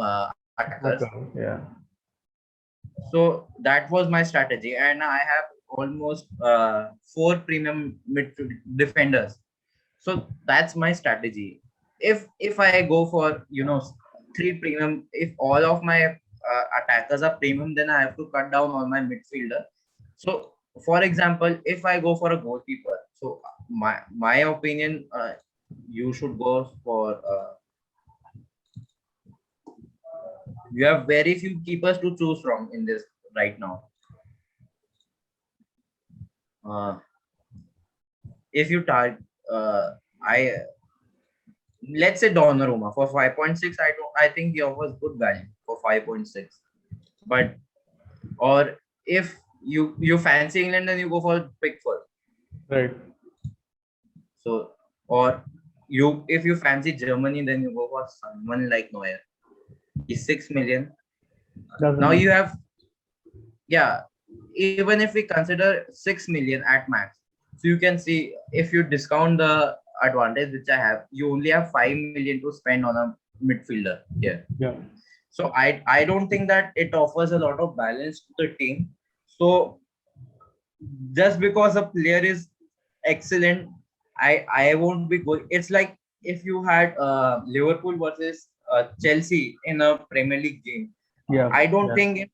attackers. yeah. So that was my strategy, and I have almost 4 premium defenders. So that's my strategy. If I go for 3 premium, if all of my attackers are premium, then I have to cut down on my midfielder. So for example, if I go for a goalkeeper, so my opinion, you should go for. You have very few keepers to choose from in this right now. If you target, I let's say Donnarumma for 5.6. I think he offers good value for 5.6. But or if you fancy England, then you go for Pickford. Right. So or if you fancy Germany, then you go for someone like Neuer. He's 6 million. Now you have even if we consider 6 million at max, so you can see if you discount the advantage which I have, you only have 5 million to spend on a midfielder here. Yeah. So I don't think that it offers a lot of balance to the team. So just because a player is excellent, I won't be going. It's like if you had Liverpool versus Chelsea in a Premier League game. Yeah. I don't think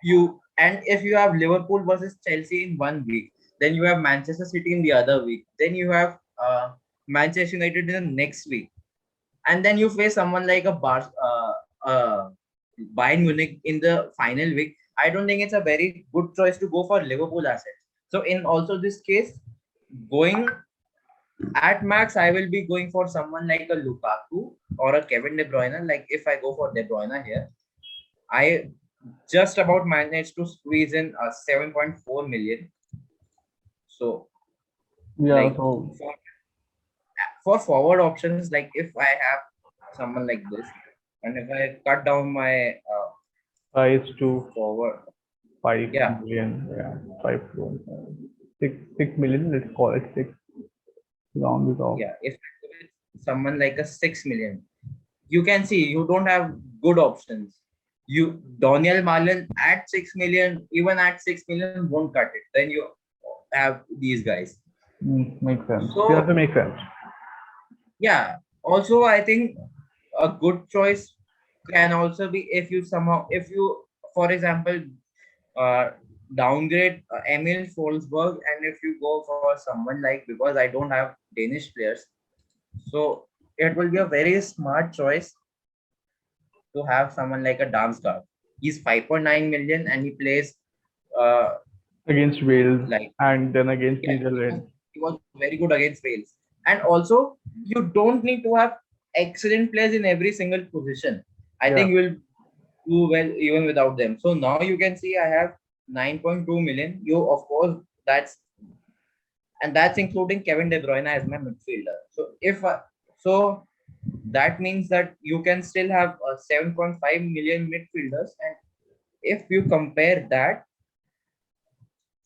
if you have Liverpool versus Chelsea in 1 week, then you have Manchester City in the other week, then you have Manchester United in the next week, and then you face someone like a Bayern Munich in the final week. I don't think it's a very good choice to go for Liverpool assets. So in also this case, going at max, I will be going for someone like a Lukaku or a Kevin De Bruyne. Like if I go for De Bruyne here, I just about managed to squeeze in 7.4 million. So yeah, so for forward options, like if I have someone like this, and if I cut down my size to forward 5 million. Yeah, 5 6 million. Let's call it 6. Round it off. Yeah, if someone like a 6 million, you can see you don't have good options. Daniel Malen at 6 million, even at 6 million won't cut it. Then you have these guys. Makes sense. So yeah, that makes sense. Yeah. Also, I think a good choice can also be if you, for example, downgrade Emil Forsberg, and if you go for someone like, because I don't have Danish players, so it will be a very smart choice to have someone like a Damsgaard. He's 5.9 million and he plays against Wales, and then against Netherlands. He was very good against Wales. And also, you don't need to have excellent players in every single position. I think you will do well even without them. So now you can see I have 9.2 million. Of course, that's including Kevin De Bruyne as my midfielder. So that means that you can still have 7.5 million midfielders, and if you compare that,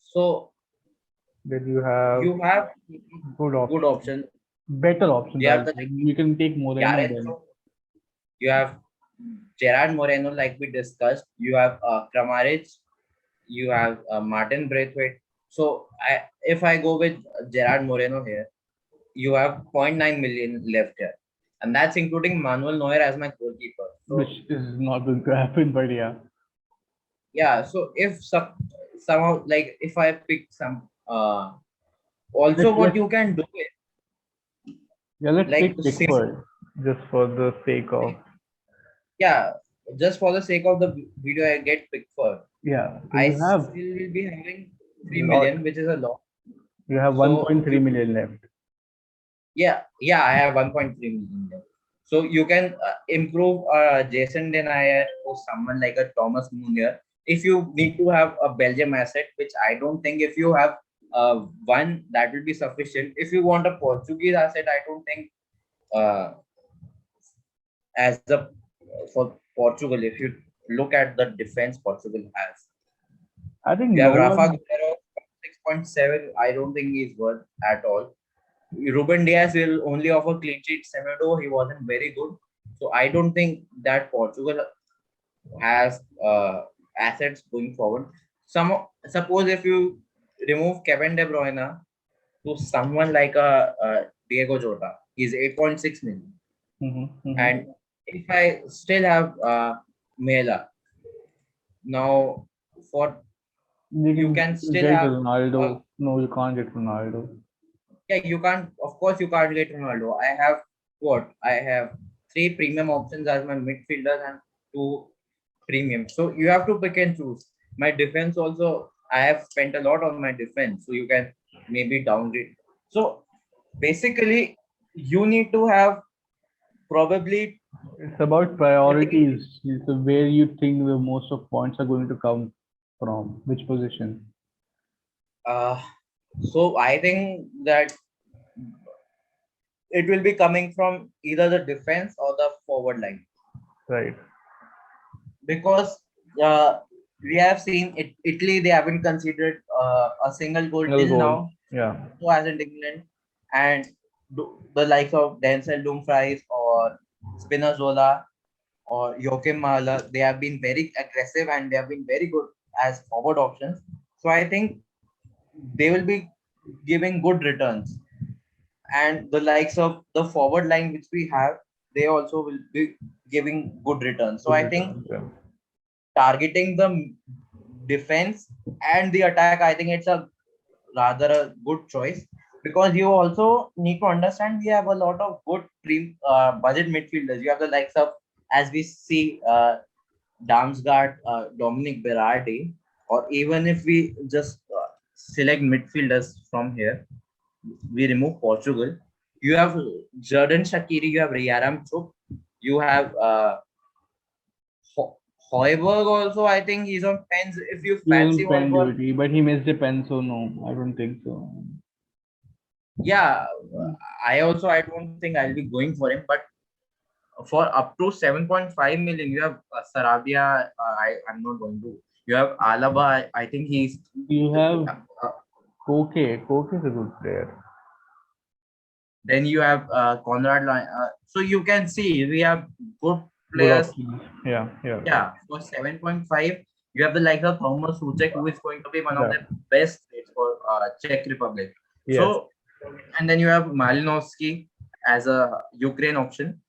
so then you have good option, better options. You can take Moreno. So you have Gerard Moreno, like we discussed. You have Kramaric. You have Martin Braithwaite. So if I go with Gerard Moreno here, you have 0.9 million left here, and that's including Manuel Neuer as my goalkeeper. which is not going to happen, but yeah. Yeah, so if somehow like if I pick some also what Let's you can do is let's like take say Pickford just for the sake of yeah, just for the sake of the video I get Pickford. yeah. So I you have still will be having 3 lot. million, which is a lot. You have So 1.3 million left. yeah, I have 1.3 million there. So you can improve Jason Denayer or someone like a Thomas Munier if you need to have a Belgium asset, which I don't think if you have one that will be sufficient. If you want a Portuguese asset, I don't think uh, as a for Portugal, if you look at the defense Portugal has, I think you no have Rafa one. Guerrero 6.7. I don't think he's worth at all. Ruben Diaz will only offer clean sheet. Semedo, he wasn't very good. So I don't think that Portugal has assets going forward. Suppose if you remove Kevin De Bruyne to someone like Diego Jota, he's 8.6 million. Mm-hmm. And if I still have Mela, now for You you can can still get have uh, Ronaldo. No, you can't get Ronaldo. yeah, you can't, of course, you can't get Ronaldo. I have what? I have three premium options as my midfielders and two premium. So you have to pick and choose. My defense also, I have spent a lot on my defense. So you can maybe downgrade. So basically, you need to have probably It's about priorities. So where you think the most of points are going to come from, which position, uh so I think that it will be coming from either the defense or the forward line. right? Because uh, we have seen Italy, they haven't considered a single goal Single till goal. now, Yeah. so hasn't England, and the likes of Denzel Dumfries or Spinazzola or Joachim Mahler, they have been very aggressive and they have been very good as forward options. So I think they will be giving good returns. And the likes of the forward line which we have, they also will be giving good returns. So Good I think returns. Yeah. targeting the defense and the attack, I think it's a rather a good choice because you also need to understand we have a lot of good budget midfielders. You have the likes of, as we see, Damsgaard, Dominic Berardi, or even if we just select midfielders from here, we remove Portugal. You have Jordan Shaqiri, you have Yaramchuk, you have Hoiberg also. I think he's on pens. If you He was fancy on pen Hoiberg, duty, but he missed a pen, so no, I don't think so. yeah, I don't think I'll be going for him. But for up to 7.5 million, you have Sarabia. I'm not going to. You have Alaba. I think he's. You have Uh, Koke. Koke is a good player. then you have Conrad. So you can see we have good Good players. options. Yeah, yeah, Yeah, for 7.5, you have the likes of Thomas Soucek, who is going to be one of yeah. the best players for Czech Republic. Yes. So, and then you have Malinovsky as a Ukraine option.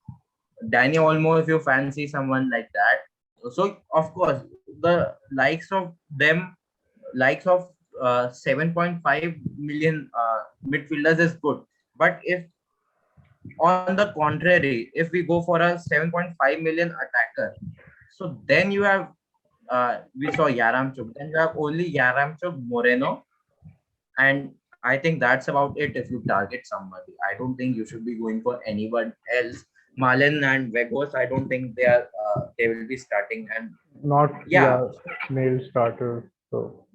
Danny Olmo, if you fancy someone like that. So, of course, the likes of them, likes of 7.5 million midfielders is good. But if on the contrary, if we go for a 7.5 million attacker, so then you have we saw Yaramchuk. Then you have only Yaramchuk, Moreno, and I think that's about it. If you target somebody, I don't think you should be going for anyone else. Malen and Vegos, I don't think they will be starting. And Not, yeah, yeah, male starter. So,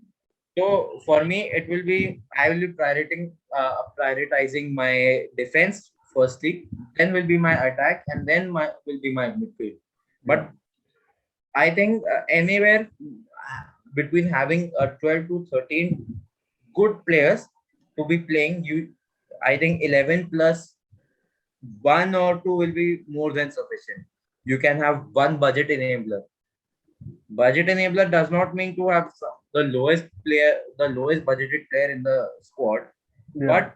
so for me, it will be I will be prioritizing my defense firstly, then will be my attack, and then my will be my midfield. yeah. But I think anywhere between having a 12 to 13 good players to be playing, I think 11 plus one or two will be more than sufficient. You can have one budget enabler. Budget enabler does not mean to have the lowest budgeted player in the squad, Yeah. but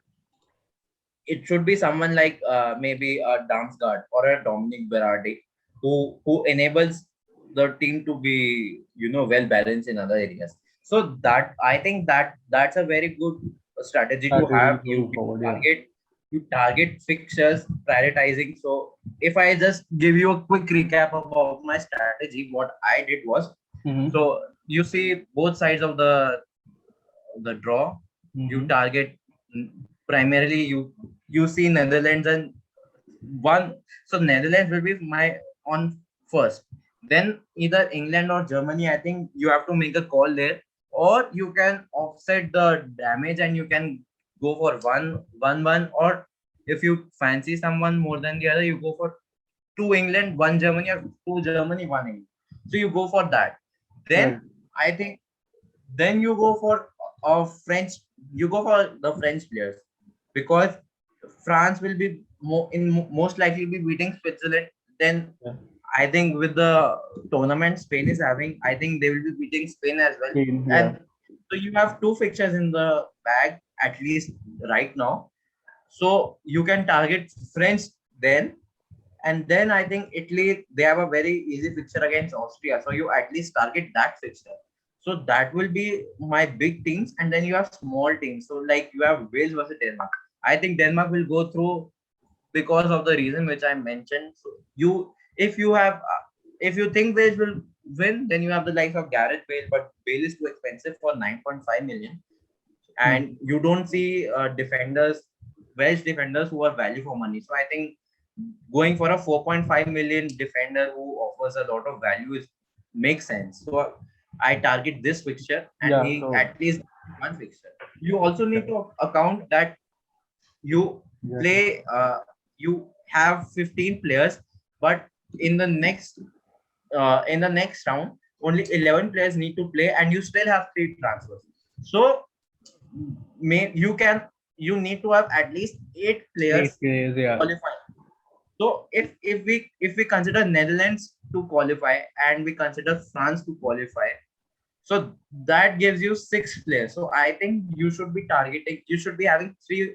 it should be someone like maybe a Damsgaard or a Dominic Berardi. who enables the team to be well balanced in other areas. So that I think that's a very good strategy to Strategy have. to move forward. Yeah. You target fixtures prioritizing. So if I just give you a quick recap about my strategy, what I did was, Mm-hmm. so you see both sides of the draw. You Mm-hmm. target, primarily you see Netherlands and one. So Netherlands will be my on first. Then either England or Germany. I think you have to make a call there, or you can offset the damage and you can go for one, or if you fancy someone more than the other, you go for two England, one Germany, or two Germany, one England. So you go for that. Right. Then I think then you go for French. You go for the French players, because France will be most likely be beating Switzerland. Then Yeah. I think with the tournament Spain is having, I think they will be beating Spain as well. Spain. Yeah. And so you have two fixtures in the bag at least right now. So you can target French then, and then I think Italy, they have a very easy fixture against Austria. So you at least target that fixture. So that will be my big teams, and then you have small teams. So like you have Wales versus Denmark. I think Denmark will go through because of the reason which I mentioned. So if you have, if you think Wales will win, then you have the likes of Gareth Bale, but Bale is too expensive for 9.5 million, and Mm. you don't see Welsh defenders who are value for money. So I think going for a 4.5 million defender who offers a lot of value is makes sense. So I target this fixture, and Yeah. he So at least one fixture. You also need to account that you yeah. play you have 15 players, but in the next round only 11 players need to play, and you still have three transfers. So you need to have at least eight players 8 players. Yeah. qualify. So if we consider Netherlands to qualify and we consider France to qualify, so that gives you six players. So I think you should be having three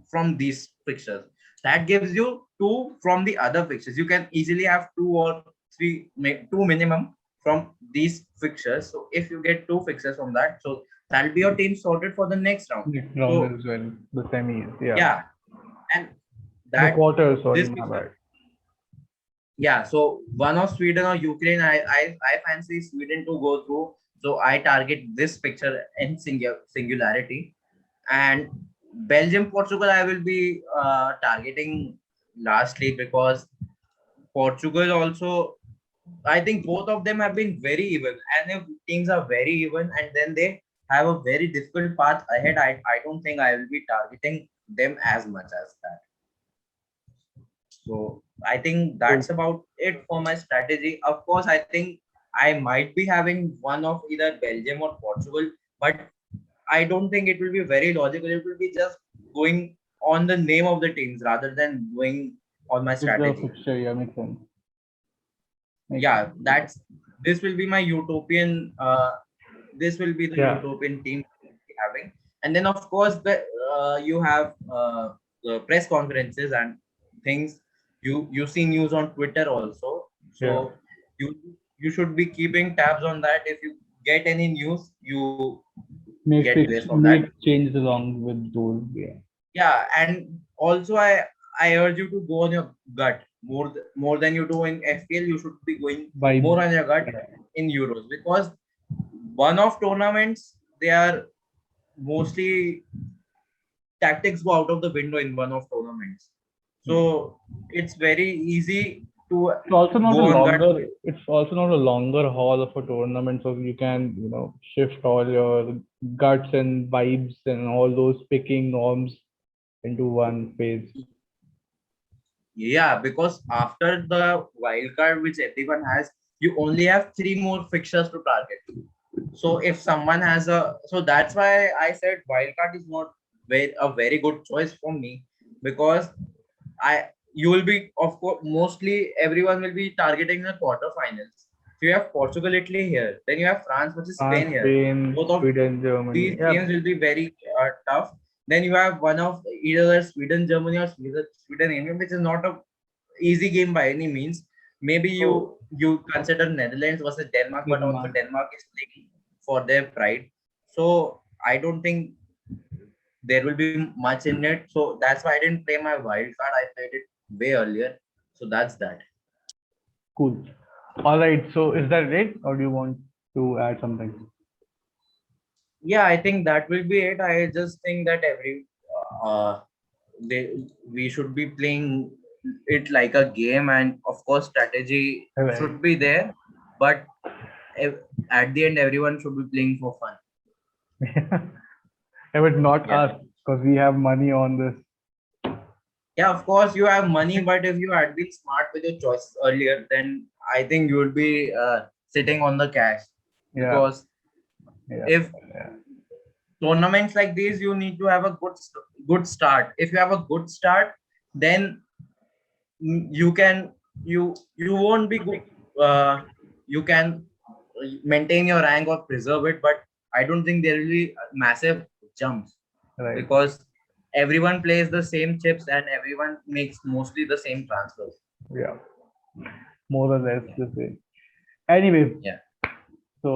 from these fixtures. That gives you two from the other fixtures. You can easily have two or three, two minimum from these fixtures. So if you get two fixtures from that, so that'll be your team sorted for the next round. Next round So as well. The semis. Yeah. yeah, and The that quarter. Sorry, this my fixture, bad. yeah. So one of Sweden or Ukraine, I fancy Sweden to go through. So I target this picture in singularity, and Belgium, Portugal, I will be targeting lastly, because Portugal also, I think both of them have been very even. And if teams are very even and then they have a very difficult path ahead, I don't think I will be targeting them as much as that. So I think So that's about it for my strategy. Of course, I think I might be having one of either Belgium or Portugal, but I don't think it will be very logical. It will be just going on the name of the teams rather than going on my with the strategy. fixture, yeah, makes sense. Makes Yeah, sense. that's this will be my utopian. This will be the Yeah. utopian team having, and then of course you have the press conferences and things. You see news on Twitter also, Yeah. so you you should be keeping tabs on that. If you get any news, you get aware from that. Make changes along with those. Yeah. Yeah, and also I urge you to go on your gut more than you do in FPL. You should be going Vibes. more on your gut Yeah. in Euros, because one of tournaments, they are mostly tactics go out of the window in one of tournaments. So it's very easy to It's also not a go on gut. longer. It's also not a longer haul of a tournament, so you can shift all your guts and vibes and all those picking norms into one phase. Yeah, because after the wild card, which everyone has, you only have three more fixtures to target. So if someone has so that's why I said wildcard is not a very good choice for me, because you will be, of course, mostly everyone will be targeting the quarterfinals. So you have Portugal, Italy here, then you have France versus France, Spain here. Spain, Both of Sweden, Germany. these Yeah. games will be very tough. Then you have one of either Sweden, Germany, or Sweden, England, which is not a easy game by any means. maybe you consider Netherlands versus Denmark, but also Denmark. Denmark is playing for their pride. So I don't think there will be much in it. So that's why I didn't play my wild card. I played it way earlier. So that's that. Cool. All right. So is that it, or do you want to add something? Yeah, I think that will be it. I just think that uh we should be playing it like a game, and of course strategy Right. should be there, but at the end everyone should be playing for fun. Yeah, but not Yeah. us, because we have money on this. Yeah, of course you have money, but if you had been smart with your choices earlier, then I think you would be sitting on the cash. Yeah. Because Yeah. if tournaments like these, you need to have a good start. If you have a good start, then you can you won't be good. You can maintain your rank or preserve it, but I don't think there will be massive jumps, Right. because everyone plays the same chips and everyone makes mostly the same transfers. Yeah. More or less the same. Anyway, Yeah. so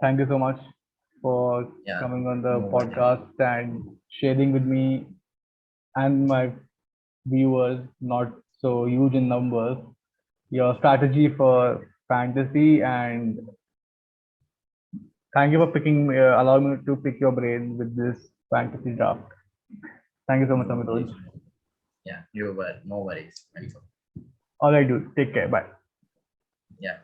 thank you so much for Yeah. coming on the No worries. podcast and sharing with me and my viewers, not so huge in numbers, your strategy for fantasy, and thank you for allowing me to pick your brain with this fantasy draft. Thank you so much, Amitoj. Yeah, no worries. Welcome. All right, dude. Take care. Bye. Yeah.